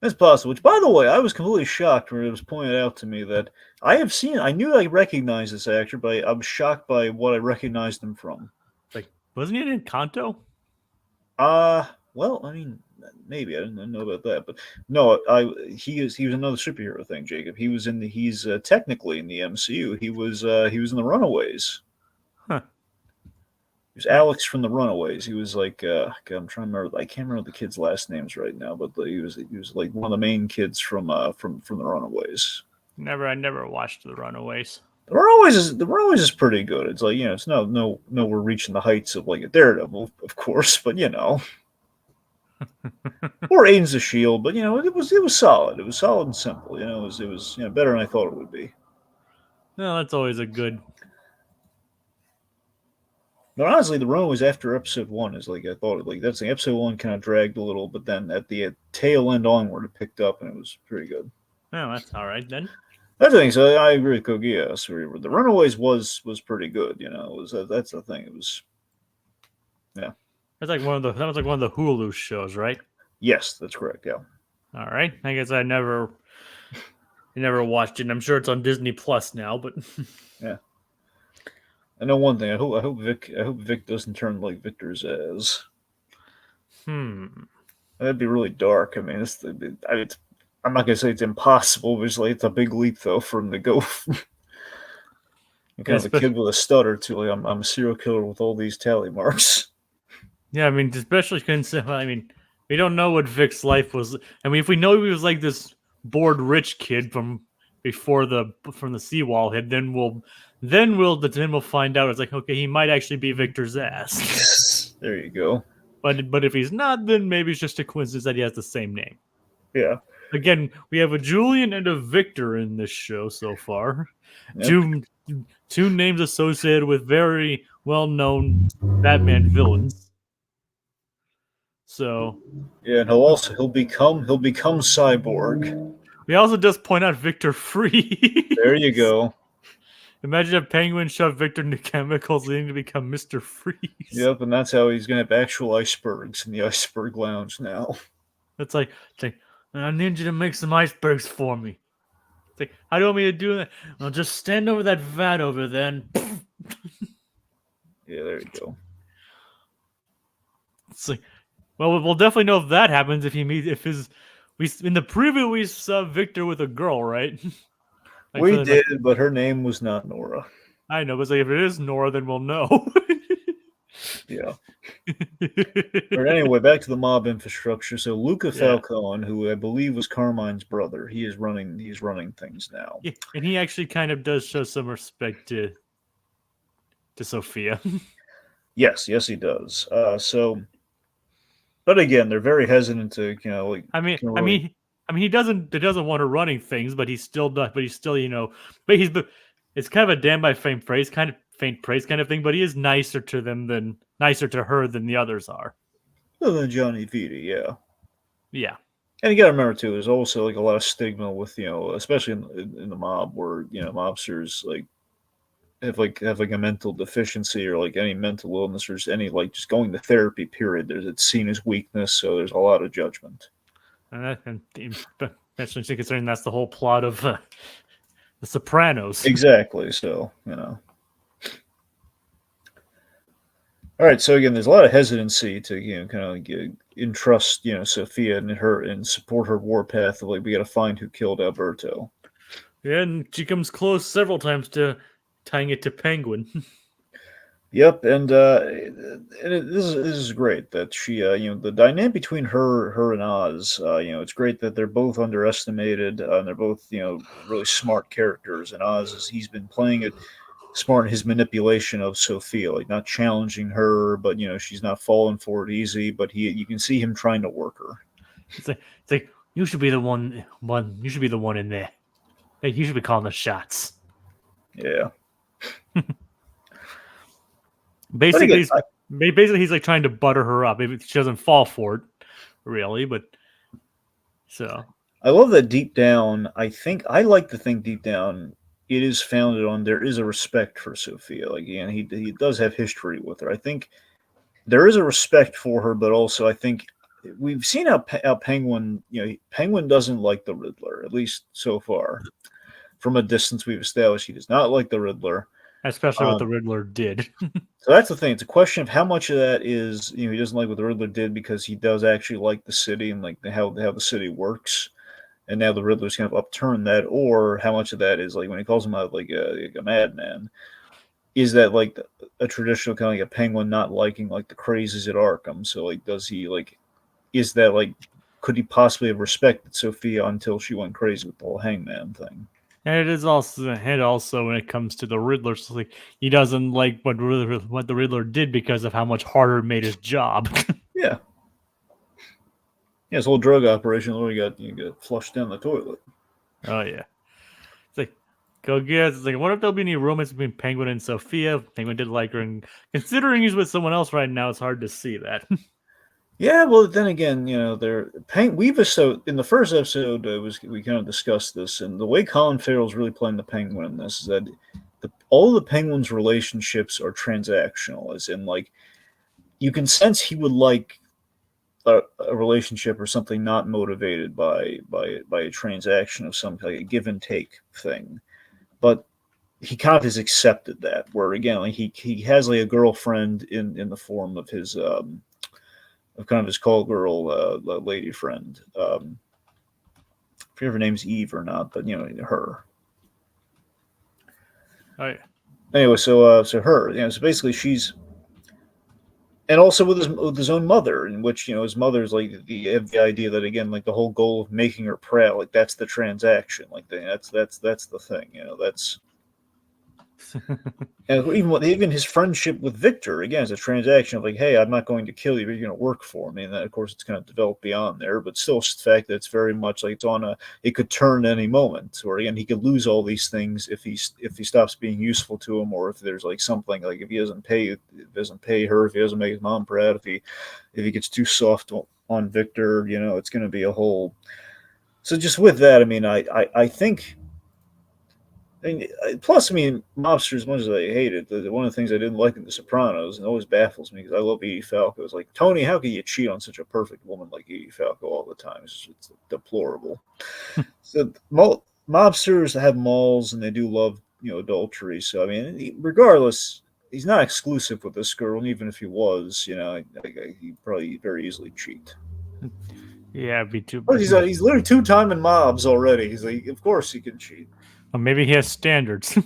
That's possible. Which, by the way, I was completely shocked when it was pointed out to me that I knew I recognized this actor, but I was shocked by what I recognized him from. It's like, wasn't he in Encanto? Well, I mean, maybe I didn't know about that, but no, he was another superhero thing, Jacob. He's technically in the MCU. He was in the Runaways. Huh. He was Alex from the Runaways. He was like I'm trying to remember. I can't remember the kids' last names right now, but he was like one of the main kids from the Runaways. I never watched The Runaways. The Runaways is pretty good. It's like, it's we're reaching the heights of like a Daredevil, of course, but or Agents of Shield, but it was solid. It was solid and simple. It was better than I thought it would be. No, that's always a good. But honestly, the run was after episode 1 is like I thought. Like that's episode 1 kind of dragged a little, but then at the tail end onward, it picked up and it was pretty good. Oh, that's all right then. That's the thing. So I agree with Kogi. Yes, the Runaways was pretty good. That's the thing. It was. Yeah. That was like one of the Hulu shows, right? Yes, that's correct. Yeah. All right. I guess I never watched it. And I'm sure it's on Disney Plus now, but yeah. I know one thing. I hope Vic doesn't turn like Victor Zsasz. That'd be really dark. I mean, I'm not gonna say it's impossible, but it's a big leap though for him to go from kind of a kid with a stutter to like I'm a serial killer with all these tally marks. Yeah, I mean, especially considering, we don't know what Vic's life was. I mean, if we know he was like this bored rich kid from the seawall hit, then we'll find out. It's like, okay, he might actually be Victor's ass. There you go. But if he's not, then maybe it's just a coincidence that he has the same name. Yeah. Again, we have a Julian and a Victor in this show so far. Yep. Two names associated with very well-known Batman villains. So yeah, and he'll become Cyborg. We also just point out Victor Freeze. There you go. Imagine if Penguin shoved Victor into chemicals leading to become Mr. Freeze. Yep, and that's how he's gonna have actual icebergs in the iceberg lounge now. It's like I need you to make some icebergs for me. It's like, how do you want me to do that? I'll just stand over that vat over there and yeah, there you go. It's like, well, we'll definitely know if that happens in the preview we saw Victor with a girl, right? We did, but her name was not Nora. I know, but if it is Nora, then we'll know. Yeah. But anyway, back to the mob infrastructure. So Luca Falcone, who I believe was Carmine's brother, he's running things now. Yeah, and he actually kind of does show some respect to Sophia. Yes, he does. But again, they're very hesitant to, he doesn't want her running things, but he's still does. But he's still, it's kind of a damn by faint praise kind of thing. But he is nicer to her than the others are. Other than Johnny Viti, yeah. Yeah. And you got to remember too, there's also like a lot of stigma with especially in the mob where mobsters have a mental deficiency or like any mental illness or any like just going to therapy. Period. It's seen as weakness, so there's a lot of judgment. And especially considering that's the whole plot of The Sopranos. Exactly. So All right. So again, there's a lot of hesitancy to kind of entrust Sophia and support her warpath of like we got to find who killed Alberto. Yeah, and she comes close several times to tying it to Penguin. Yep, and this is great that she the dynamic between her and Oz. It's great that they're both underestimated and they're both really smart characters. And Oz he's been playing it smart in his manipulation of Sophia, like not challenging her, but she's not falling for it easy. But you can see him trying to work her. It's like you should be the one. You should be the one in there. Like, you should be calling the shots. Yeah. Basically, he's like trying to butter her up. Maybe she doesn't fall for it, really, but so I love that deep down. I like to think deep down it is founded on there is a respect for Sophia. Like, again, he does have history with her. I think there is a respect for her, but also I think we've seen how Penguin, Penguin doesn't like the Riddler, at least so far. From a distance, we've established he does not like the Riddler. Especially what the Um, Riddler did. so that's the thing. It's a question of how much of that is, he doesn't like what the Riddler did because he does actually like the city and like how the city works, and now the Riddler's kind of upturned that, or how much of that is like when he calls him out like a madman, is that like a traditional kind of like a Penguin not liking like the crazes at Arkham? So like, does he like, is that like, could he possibly have respected Sophia until she went crazy with the whole Hangman thing? And it is also, and also when it comes to the Riddler, so like, he doesn't like what the Riddler did because of how much harder it made his job. Yeah, yeah. His whole drug operation literally got flushed down the toilet. Oh yeah, it's like go get. It's like, what if there'll be any romance between Penguin and Sophia? Penguin did like her, and considering he's with someone else right now, it's hard to see that. Yeah, well, then again, we've so in the first episode we kind of discussed this, and the way Colin Farrell's really playing the Penguin in this is that all the Penguin's relationships are transactional, as in like you can sense he would like a relationship or something not motivated by a transaction of some like a give and take thing, but he kind of has accepted that. Where again, like he has like a girlfriend in the form of his of kind of his call girl lady friend. I forget if her name's Eve or not, but her. Oh yeah. Anyway, so her, so basically she's, and also with his own mother, in which his mother's like the idea that again like the whole goal of making her proud, like that's the transaction, like that's the thing, that's. And even his friendship with Victor again is a transaction of like, hey, I'm not going to kill you, but you're going to work for me. And then of course it's kind of developed beyond there, but still, it's the fact that it's very much like it could turn any moment, or again he could lose all these things if he stops being useful to him, or if there's like something like if he doesn't pay her, if he doesn't make his mom proud, if he gets too soft on Victor, it's going to be a whole. So just with that, I mean, I think plus, I mean, mobsters, as much as I hate it, one of the things I didn't like in The Sopranos, and it always baffles me because I love Edie Falco, is like, Tony, how can you cheat on such a perfect woman like Edie Falco all the time? It's deplorable. So, mobsters have malls and they do love, adultery. So, I mean, regardless, he's not exclusive with this girl, and even if he was, he'd probably very easily cheat. Yeah, it'd be too. But he's literally two-time in mobs already. He's like, of course he can cheat. Well, maybe he has standards.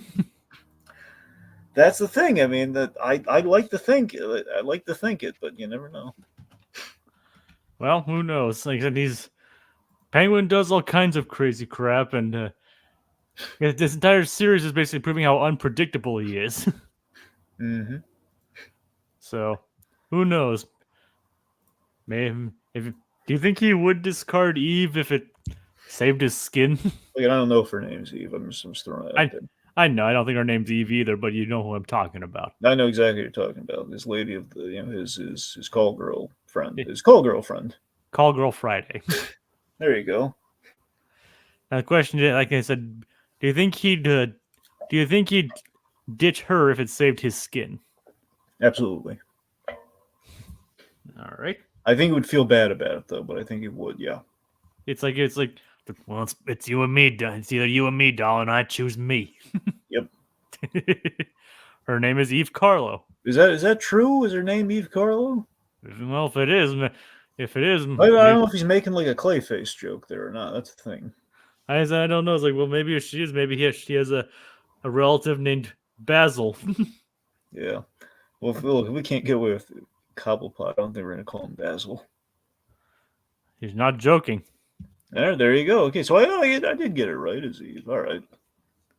That's the thing. I mean, that I like to think it, but you never know. Well, who knows? Like I said, Penguin does all kinds of crazy crap, and this entire series is basically proving how unpredictable he is. Mm-hmm. So, who knows? Maybe if do you think he would discard Eve if it saved his skin? Like, I don't know if her name's Eve. I'm just throwing it out I there. I know. I don't think her name's Eve either, but you know who I'm talking about. I know exactly what you're talking about. This lady of the his call girl friend. His call girlfriend. Call Girl Friday. There you go. Now the question is, like I said, do you think he'd ditch her if it saved his skin? Absolutely. All right. I think he would feel bad about it though, but I think he would. Yeah. It's like well, it's you and me. It's either you and me, darling. I choose me. Yep. Her name is Eve Carlo. Is that true? Is her name Eve Carlo? Well, if it is, I don't know if he's making like a Clayface joke there or not. That's the thing. I don't know. It's like, well, maybe if she is, maybe she has a relative named Basil. Yeah. Well, if we can't get away with Cobblepot, I don't think we're gonna call him Basil. He's not joking. There you go. Okay, so I did get it right. Is Eve? All right.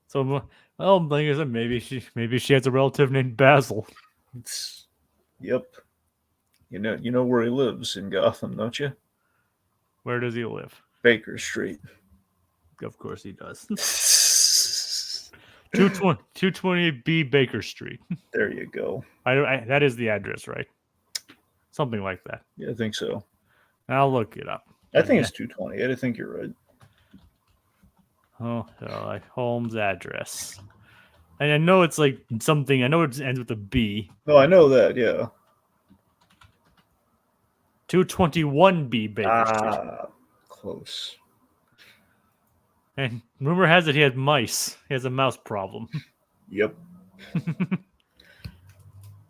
So, well, like I said, maybe she has a relative named Basil. Yep. You know where he lives in Gotham, don't you? Where does he live? Baker Street. Of course he does. 220B Baker Street. There you go. That is the address, right? Something like that. Yeah, I think so. I'll look it up. I think it's 220. I think you're right. like Holmes' address. And I know it's like something. I know it ends with a B. No, I know that. Yeah. 221B Baker Street. Close. And rumor has it he had mice. He has a mouse problem. Yep.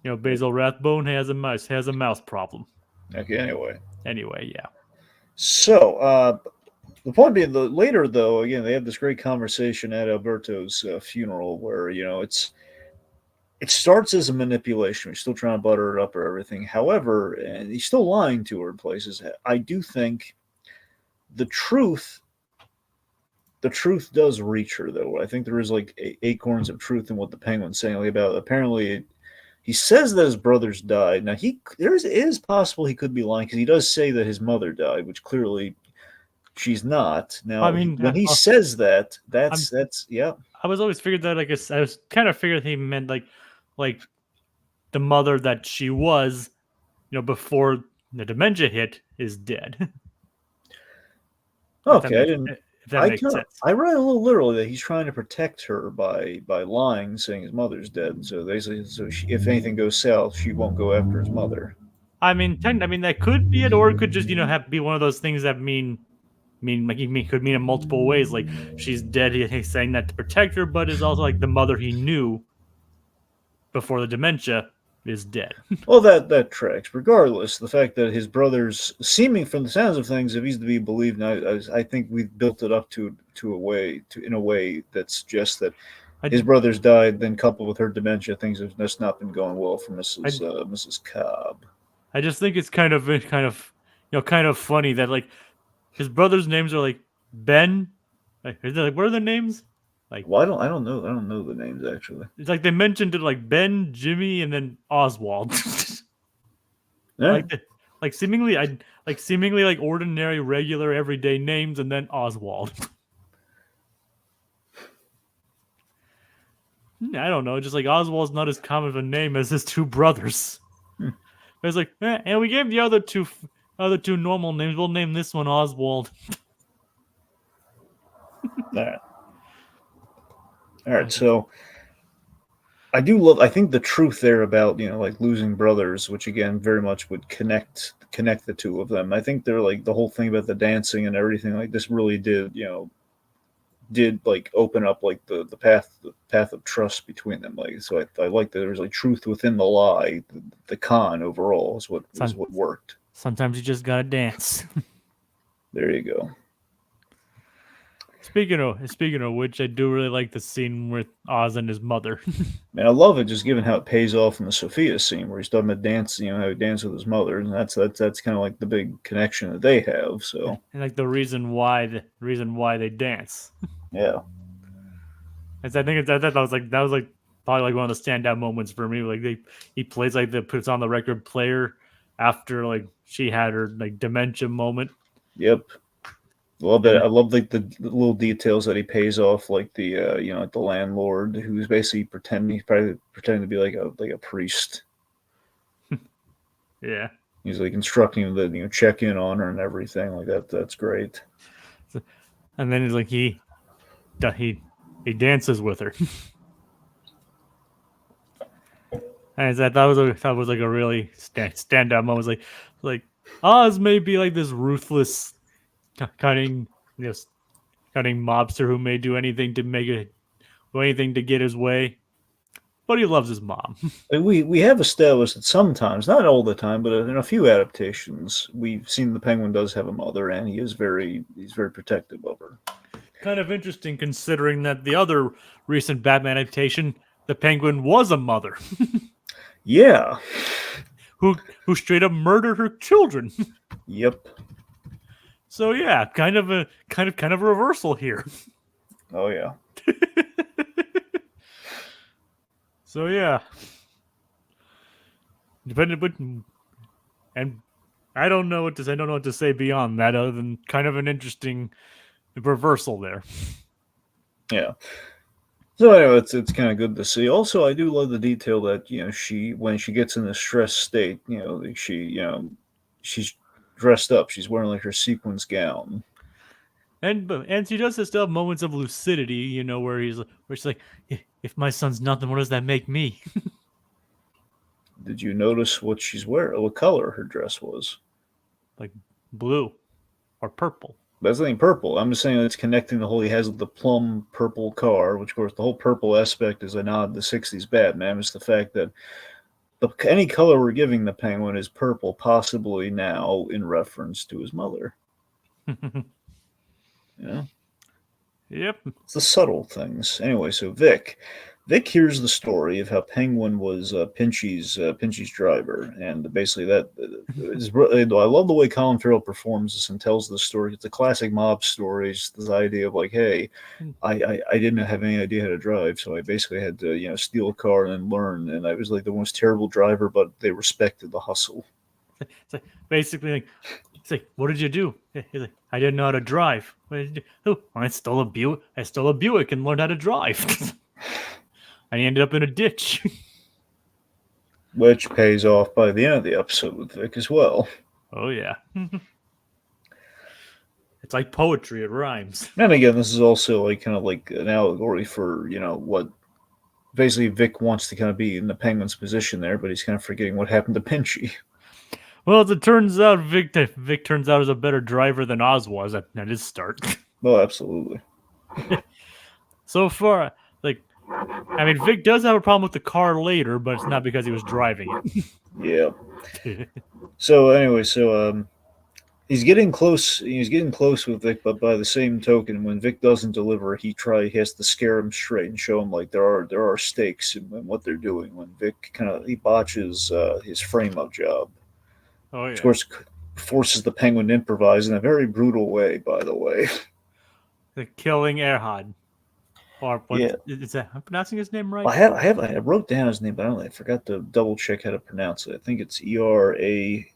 Basil Rathbone has a mouse problem. Okay. Anyway. Anyway, yeah. So, the point being, later though, again, they have this great conversation at Alberto's funeral, where it starts as a manipulation. He's still trying to butter it up or everything. However, and he's still lying to her in places. I do think the truth the truth does reach her, though. I think there is like acorns of truth in what the Penguin's saying about. Apparently, he says that his brothers died. Now, it is possible he could be lying, because he does say that his mother died, which clearly she's not. I Now, mean, when he says that, I'm, that's yeah. I was always figured that I was kind of figured he meant like the mother that she was, before the dementia hit is dead. Okay, I didn't. If that makes sense. I read a little literally that he's trying to protect her by lying, saying his mother's dead. So basically, if anything goes south, she won't go after his mother. I mean, that could be it, or it could just be one of those things that could mean in multiple ways. Like she's dead. He's saying that to protect her, but is also like the mother he knew before the dementia is dead. Well, that tracks. Regardless, the fact that his brothers, seeming from the sounds of things, if he's to be believed, I think we've built it up in a way that suggests that his brothers died. Then coupled with her dementia, things have just not been going well for Mrs. Cobb. I just think it's kind of funny that like his brothers' names are like Ben. Like, what are their names? Like, well, I don't know the names actually. It's like they mentioned it like Ben, Jimmy, and then Oswald. Yeah. Seemingly like ordinary, regular, everyday names, and then Oswald. I don't know. Just like Oswald's not as common of a name as his two brothers. It's like, and we gave the other two normal names. We'll name this one Oswald. All right. So I think the truth there about, like losing brothers, which again very much would connect the two of them. I think they're like the whole thing about the dancing and everything, like this really did like open up like the path of trust between them. Like, so I like that there was like truth within the lie. The con overall is what worked. Sometimes you just gotta dance. There you go. Speaking of which, I do really like the scene with Oz and his mother. Man, I love it, just given how it pays off in the Sophia scene where he's talking about dance, how he danced with his mother, and that's kind of like the big connection that they have. So, and like the reason why they dance. Yeah, I think that was probably like one of the standout moments for me. Like he plays puts on the record player after like she had her like dementia moment. Yep. Love that. I love like the little details that he pays off, like the the landlord who's basically pretending to be like a priest. Yeah. He's like instructing him to check in on her and everything like that. That's great. And then he's like he dances with her. And that was like a really standout moment. It was like Oz may be like this ruthless cutting mobster who may do anything to get his way, but he loves his mom. We have established that sometimes, not all the time, but in a few adaptations, we've seen the Penguin does have a mother, and he's very protective of her. Kind of interesting considering that the other recent Batman adaptation, the Penguin was a mother. Yeah. Who straight up murdered her children. Yep. So yeah, kind of a reversal here. Oh yeah. So yeah. And I don't know what to say beyond that other than kind of an interesting reversal there. Yeah. So anyway, it's kind of good to see. Also, I do love the detail that when she gets in the stress state, she's dressed up. She's wearing like her sequins gown. and she does still have moments of lucidity, where she's like, if my son's nothing, what does that make me? Did you notice what she's wearing? What color her dress was? Like blue or purple. That's the thing, purple. I'm just saying it's connecting the whole. He has the plum purple car, which of course the whole purple aspect is a nod to the '60s Batman. It's the fact that any color we're giving the Penguin is purple, possibly now in reference to his mother. Yeah, Yep. it's the subtle things. Anyway, so Vic hears the story of how Penguin was Pinchy's driver, and basically that is. I love the way Colin Farrell performs this and tells the story. It's a classic mob story. It's this idea of like, hey, I didn't have any idea how to drive, so I basically had to steal a car and then learn. And I was like the most terrible driver, but they respected the hustle. It's like basically like, it's like, what did you do? He's like, I didn't know how to drive. What did you do? Oh, I stole a Buick. I stole a Buick and learned how to drive. And he ended up in a ditch. Which pays off by the end of the episode with Vic as well. Oh yeah. It's like poetry, it rhymes. And again, this is also like kind of like an allegory for what basically Vic wants to kind of be in the Penguin's position there, but he's kind of forgetting what happened to Pinchy. Well, as it turns out, Vic turns out as a better driver than Oz was at his start. Well, absolutely. So far, like, I mean, Vic does have a problem with the car later, but it's not because he was driving Yeah. it. So anyway, he's getting close. He's getting close with Vic, but by the same token, when Vic doesn't deliver, he has to scare him straight and show him like there are stakes in what they're doing. When Vic he botches his frame up job, Oh which of yeah. course forces the Penguin to improvise in a very brutal way. By the way, The killing Erhard. Or what yeah, is that? I'm pronouncing his name right? I wrote down his name, but I forgot to double check how to pronounce it. I think it's Eruad.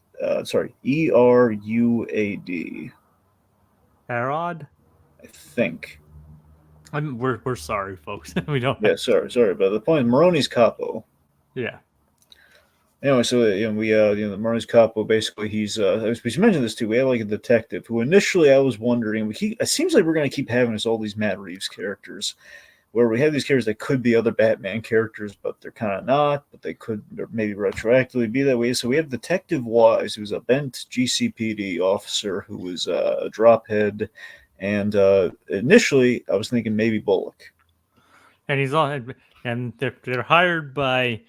Erhard? I think. We're sorry, folks. We don't. Yeah, sorry, but the point is Maroni's capo. Yeah. Anyway, so the Maroni's capo basically we should mention this too. We have like a detective who initially I was wondering. It seems like we're going to keep having all these Matt Reeves characters, where we have these characters that could be other Batman characters, but they're kind of not. But they could maybe retroactively be that way. So we have Detective Wise, who's a bent GCPD officer who was a drophead, and initially I was thinking maybe Bullock. And he's on, and they're hired by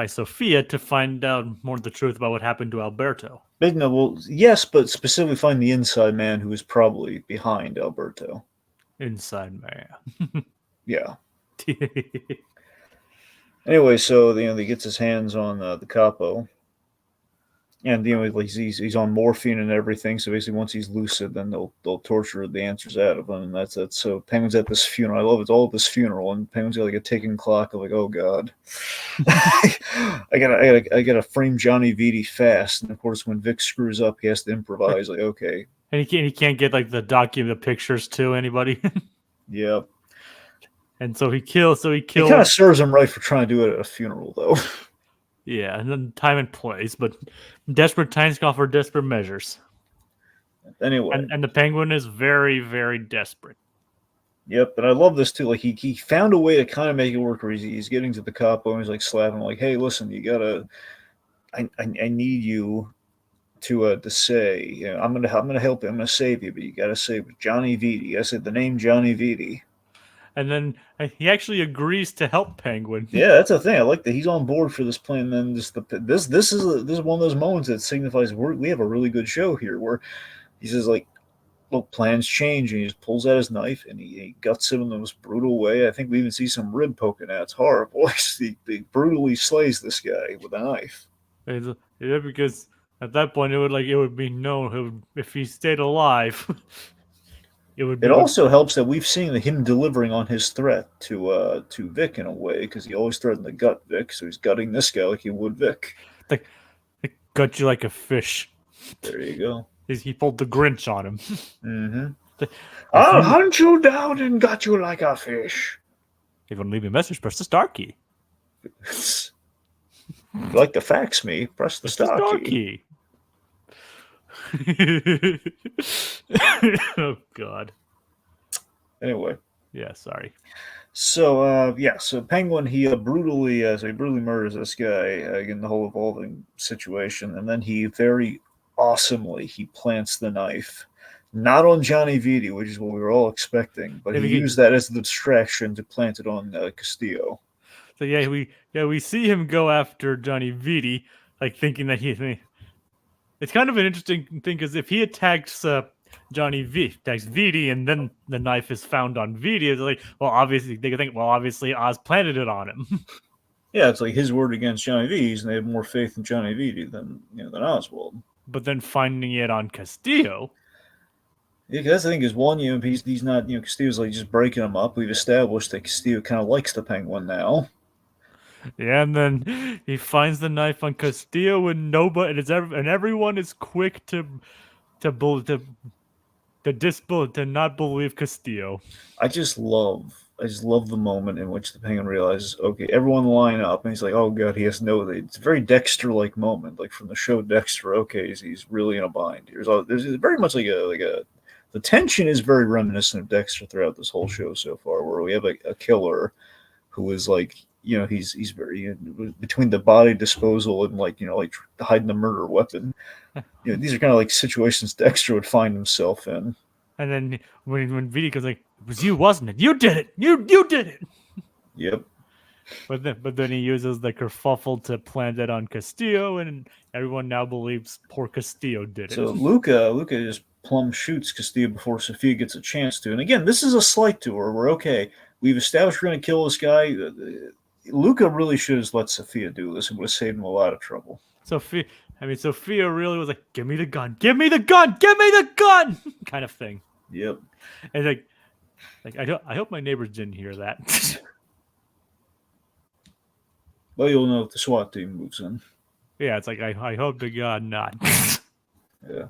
Sophia to find out more of the truth about what happened to Alberto. Big no, well, yes, but specifically find the inside man who is probably behind Alberto. Inside man. Yeah. Anyway, so he gets his hands on the capo, and he's on morphine and everything. So basically, once he's lucid, then they'll torture the answers out of him, and that's it. So Penguin's at this funeral. I love it's all at this funeral, and Penguin's got like a ticking clock of like, oh god, I gotta frame Johnny Vitti fast. And of course, when Vic screws up, he has to improvise. Like, okay, and he can't get like the pictures to anybody. yep. And so he kills. It kind of serves him right for trying to do it at a funeral, though. Yeah, and then time and place, but desperate times call for desperate measures. Anyway, and the Penguin is very, very desperate. Yep, and I love this too. Like he found a way to kind of make it work. Where he's getting to the capo and he's like slapping him, like, "Hey, listen, you gotta, I need you to say, I'm gonna help you, I'm gonna save you, but you gotta say Johnny Vitti. I said the name Johnny Vitti." And then he actually agrees to help Penguin. Yeah, that's the thing. I like that he's on board for this plan. And then this is one of those moments that signifies we have a really good show here, where he says like, "Look, plans change," and he just pulls out his knife and he guts him in the most brutal way. I think we even see some rib poking out. It's horrible. He brutally slays this guy with a knife. Yeah, because at that point it would be known if he stayed alive. It also helps that we've seen him delivering on his threat to Vic in a way, because he always threatened to gut Vic, so he's gutting this guy like he would Vic. Like, gut you like a fish. There you go. He pulled the Grinch on him. Mm-hmm. I'll hunt you down and gut you like a fish. If you want to leave me a message, press the star key. If you like to fax me, press the star key. Oh God. Anyway, Yeah, sorry. so Penguin he brutally murders this guy in the whole evolving situation, and then he very awesomely he plants the knife. Not on Johnny Viti, which is what we were all expecting, but If he we used that as the distraction to plant it on Castillo. So we see him go after Johnny Viti, like thinking that he. It's kind of an interesting thing because if he attacks attacks Viti, and then the knife is found on Viti, it's like, well, obviously they could think, well, obviously Oz planted it on him. Yeah, it's like his word against Johnny V's, and they have more faith in Johnny Viti than Oswald. But then finding it on Castillo. Yeah, that's the thing is one, he's not, Castillo's like just breaking him up. We've established that Castillo kind of likes the Penguin now. Yeah, and then he finds the knife on Castillo, and and everyone is quick to bel- to not believe Castillo. I just love the moment in which the Penguin realizes, okay, everyone line up, and he's like, oh god, he has no. It's a very Dexter-like moment, like from the show Dexter. Okay, he's really in a bind. There's very much like a. The tension is very reminiscent of Dexter throughout this whole show so far, where we have a killer who is like, he's very between the body disposal and like hiding the murder weapon. These are kind of like situations Dexter would find himself in. And then when Viti goes like, "It was you, wasn't it? You did it. You did it." Yep. But then he uses the kerfuffle to plant it on Castillo, and everyone now believes poor Castillo did it. So Luca just plumb shoots Castillo before Sophia gets a chance to. And again, this is a slight to her. We're okay. We've established we're going to kill this guy. Luca really should have let Sophia do this. It would have saved him a lot of trouble. Sophia really was like, "Give me the gun, give me the gun, give me the gun," kind of thing. Yep. And I hope my neighbors didn't hear that. Well, you'll know if the SWAT team moves in. Yeah, it's like I hope to God not. Yeah.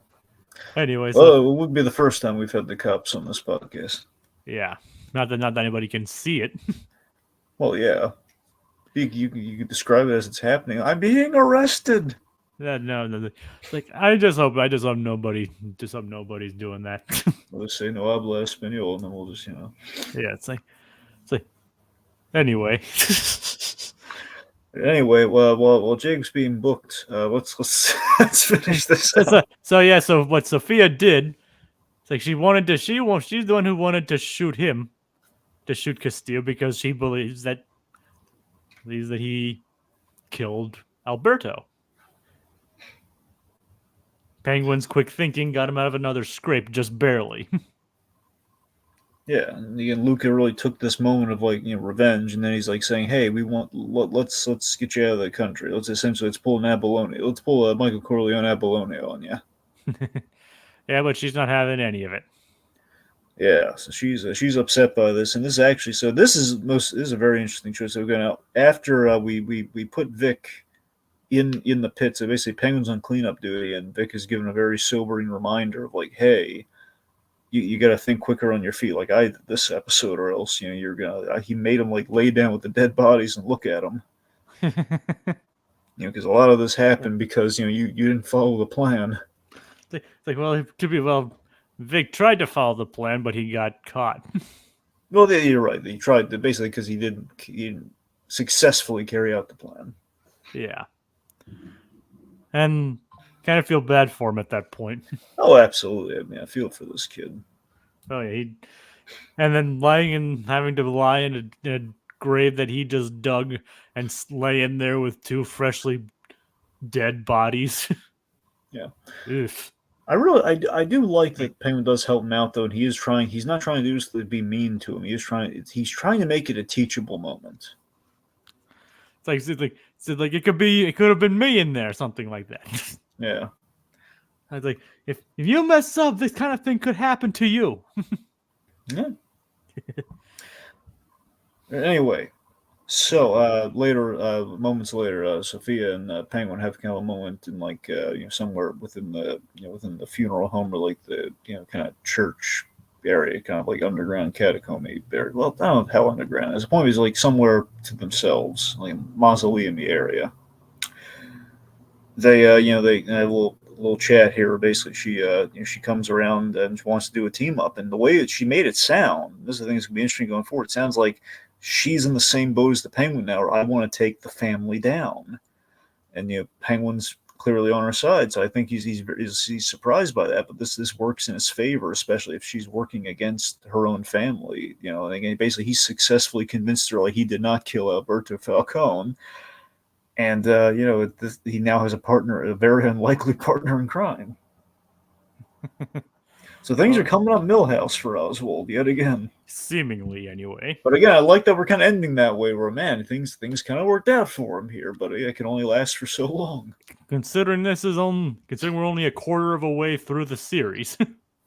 Anyway, Well, so it would be the first time we've had the cops on this podcast. yeah, not that anybody can see it. Well, yeah. You could describe it as it's happening. I'm being arrested. No. It's like I just hope nobody's doing that. We'll just say no habla español, and then we'll just Yeah, it's like anyway. Anyway, while Jake's being booked, let's finish this. So what Sophia did, it's like she's the one who wanted to shoot Castillo because she believes that he killed Alberto. Penguin's quick thinking got him out of another scrape, just barely. Yeah, and again, Luca really took this moment of revenge, and then he's like saying, "Hey, let's get you out of the country. Let's pull an abalone. Let's pull a Michael Corleone abalone on you." Yeah, but she's not having any of it. Yeah, so she's upset by this, and this is a very interesting choice. So going out after we put Vic in the pit. So basically, Penguin's on cleanup duty, and Vic is given a very sobering reminder of like, hey, you got to think quicker on your feet, like I did this episode, or else you're gonna. He made him like lay down with the dead bodies and look at them. Because a lot of this happened because you didn't follow the plan. It's like, well, to be well, Vic tried to follow the plan, but he got caught. Well, you're right. He tried to basically because he didn't successfully carry out the plan. Yeah, and kind of feel bad for him at that point. Oh, absolutely. I mean, I feel for this kid. Oh yeah, and then having to lie in a grave that he just dug and lay in there with two freshly dead bodies. Yeah. Oof. I do like that Penguin does help him out though, and he's not trying to do this to be mean to him. He's trying to make it a teachable moment. It's like it could have been me in there, something like that. Yeah. I was like, if you mess up, this kind of thing could happen to you. Yeah. Anyway, so moments later, Sophia and Penguin have kind of a moment in somewhere within the funeral home, or like the kind of church area, kind of like underground catacomb area. Well, I don't know how underground. As the point is like somewhere to themselves, like mausoleum area. They have a little chat here. Basically, she comes around and wants to do a team up, and the way that she made it sound, this is the thing that's gonna be interesting going forward. It sounds like she's in the same boat as the Penguin now. Or I want to take the family down, and Penguin's clearly on her side. So I think he's surprised by that. But this works in his favor, especially if she's working against her own family. And again, basically, he successfully convinced her like he did not kill Alberto Falcone, and he now has a partner, a very unlikely partner in crime. So things are coming up Millhouse for Oswald yet again. Seemingly, anyway. But again, I like that we're kind of ending that way, where man, things kind of worked out for him here, but it can only last for so long. Considering we're only a quarter of a way through the series,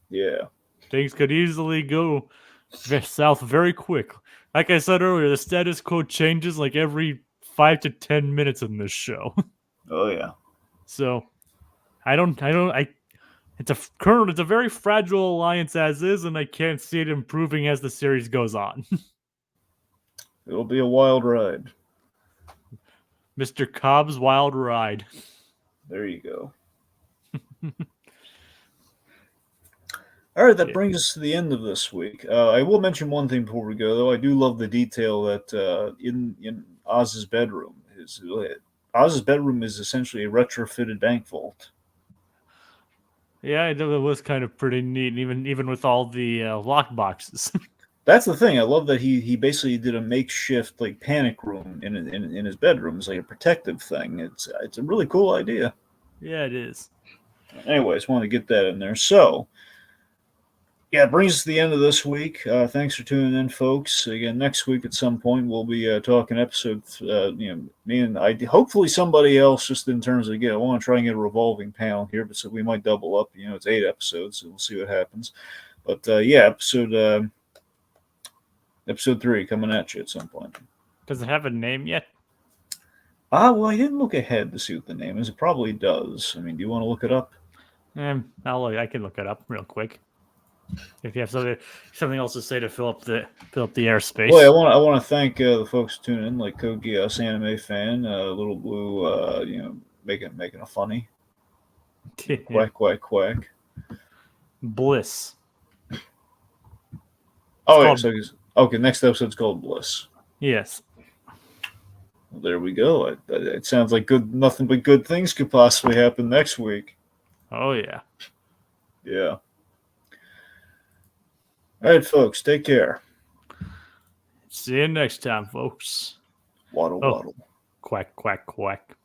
yeah, things could easily go south very quick. Like I said earlier, the status quo changes like every 5 to 10 minutes in this show. Oh yeah. So, it's a very fragile alliance as is, and I can't see it improving as the series goes on. It'll be a wild ride. Mr. Cobb's Wild Ride. There you go. All right, that brings us to the end of this week. I will mention one thing before we go, though. I do love the detail that in Oz's bedroom, Oz's bedroom is essentially a retrofitted bank vault. Yeah, it was kind of pretty neat, even with all the lock boxes. That's the thing. I love that he basically did a makeshift like panic room in his bedroom. It's like a protective thing. It's a really cool idea. Yeah, it is. Anyways, want to get that in there. So, yeah, it brings us to the end of this week. Thanks for tuning in, folks. Again, next week at some point we'll be talking episodes. Me and hopefully somebody else. Just in terms of I want to try and get a revolving panel here, but so we might double up. It's 8 episodes, so we'll see what happens. But episode 3 coming at you at some point. Does it have a name yet? Well, I didn't look ahead to see what the name is. It probably does. I mean, do you want to look it up? I can look it up real quick. If you have something else to say to fill up the airspace. Well, I want to thank the folks who tune in, like Kogi, us anime fan, Little Blue, making a funny. Quack quack quack. Bliss. Okay. Next episode's called Bliss. Yes. Well, there we go. It sounds like nothing but good things could possibly happen next week. Oh yeah. Yeah. All right, folks. Take care. See you next time, folks. Waddle, waddle. Quack, quack, quack.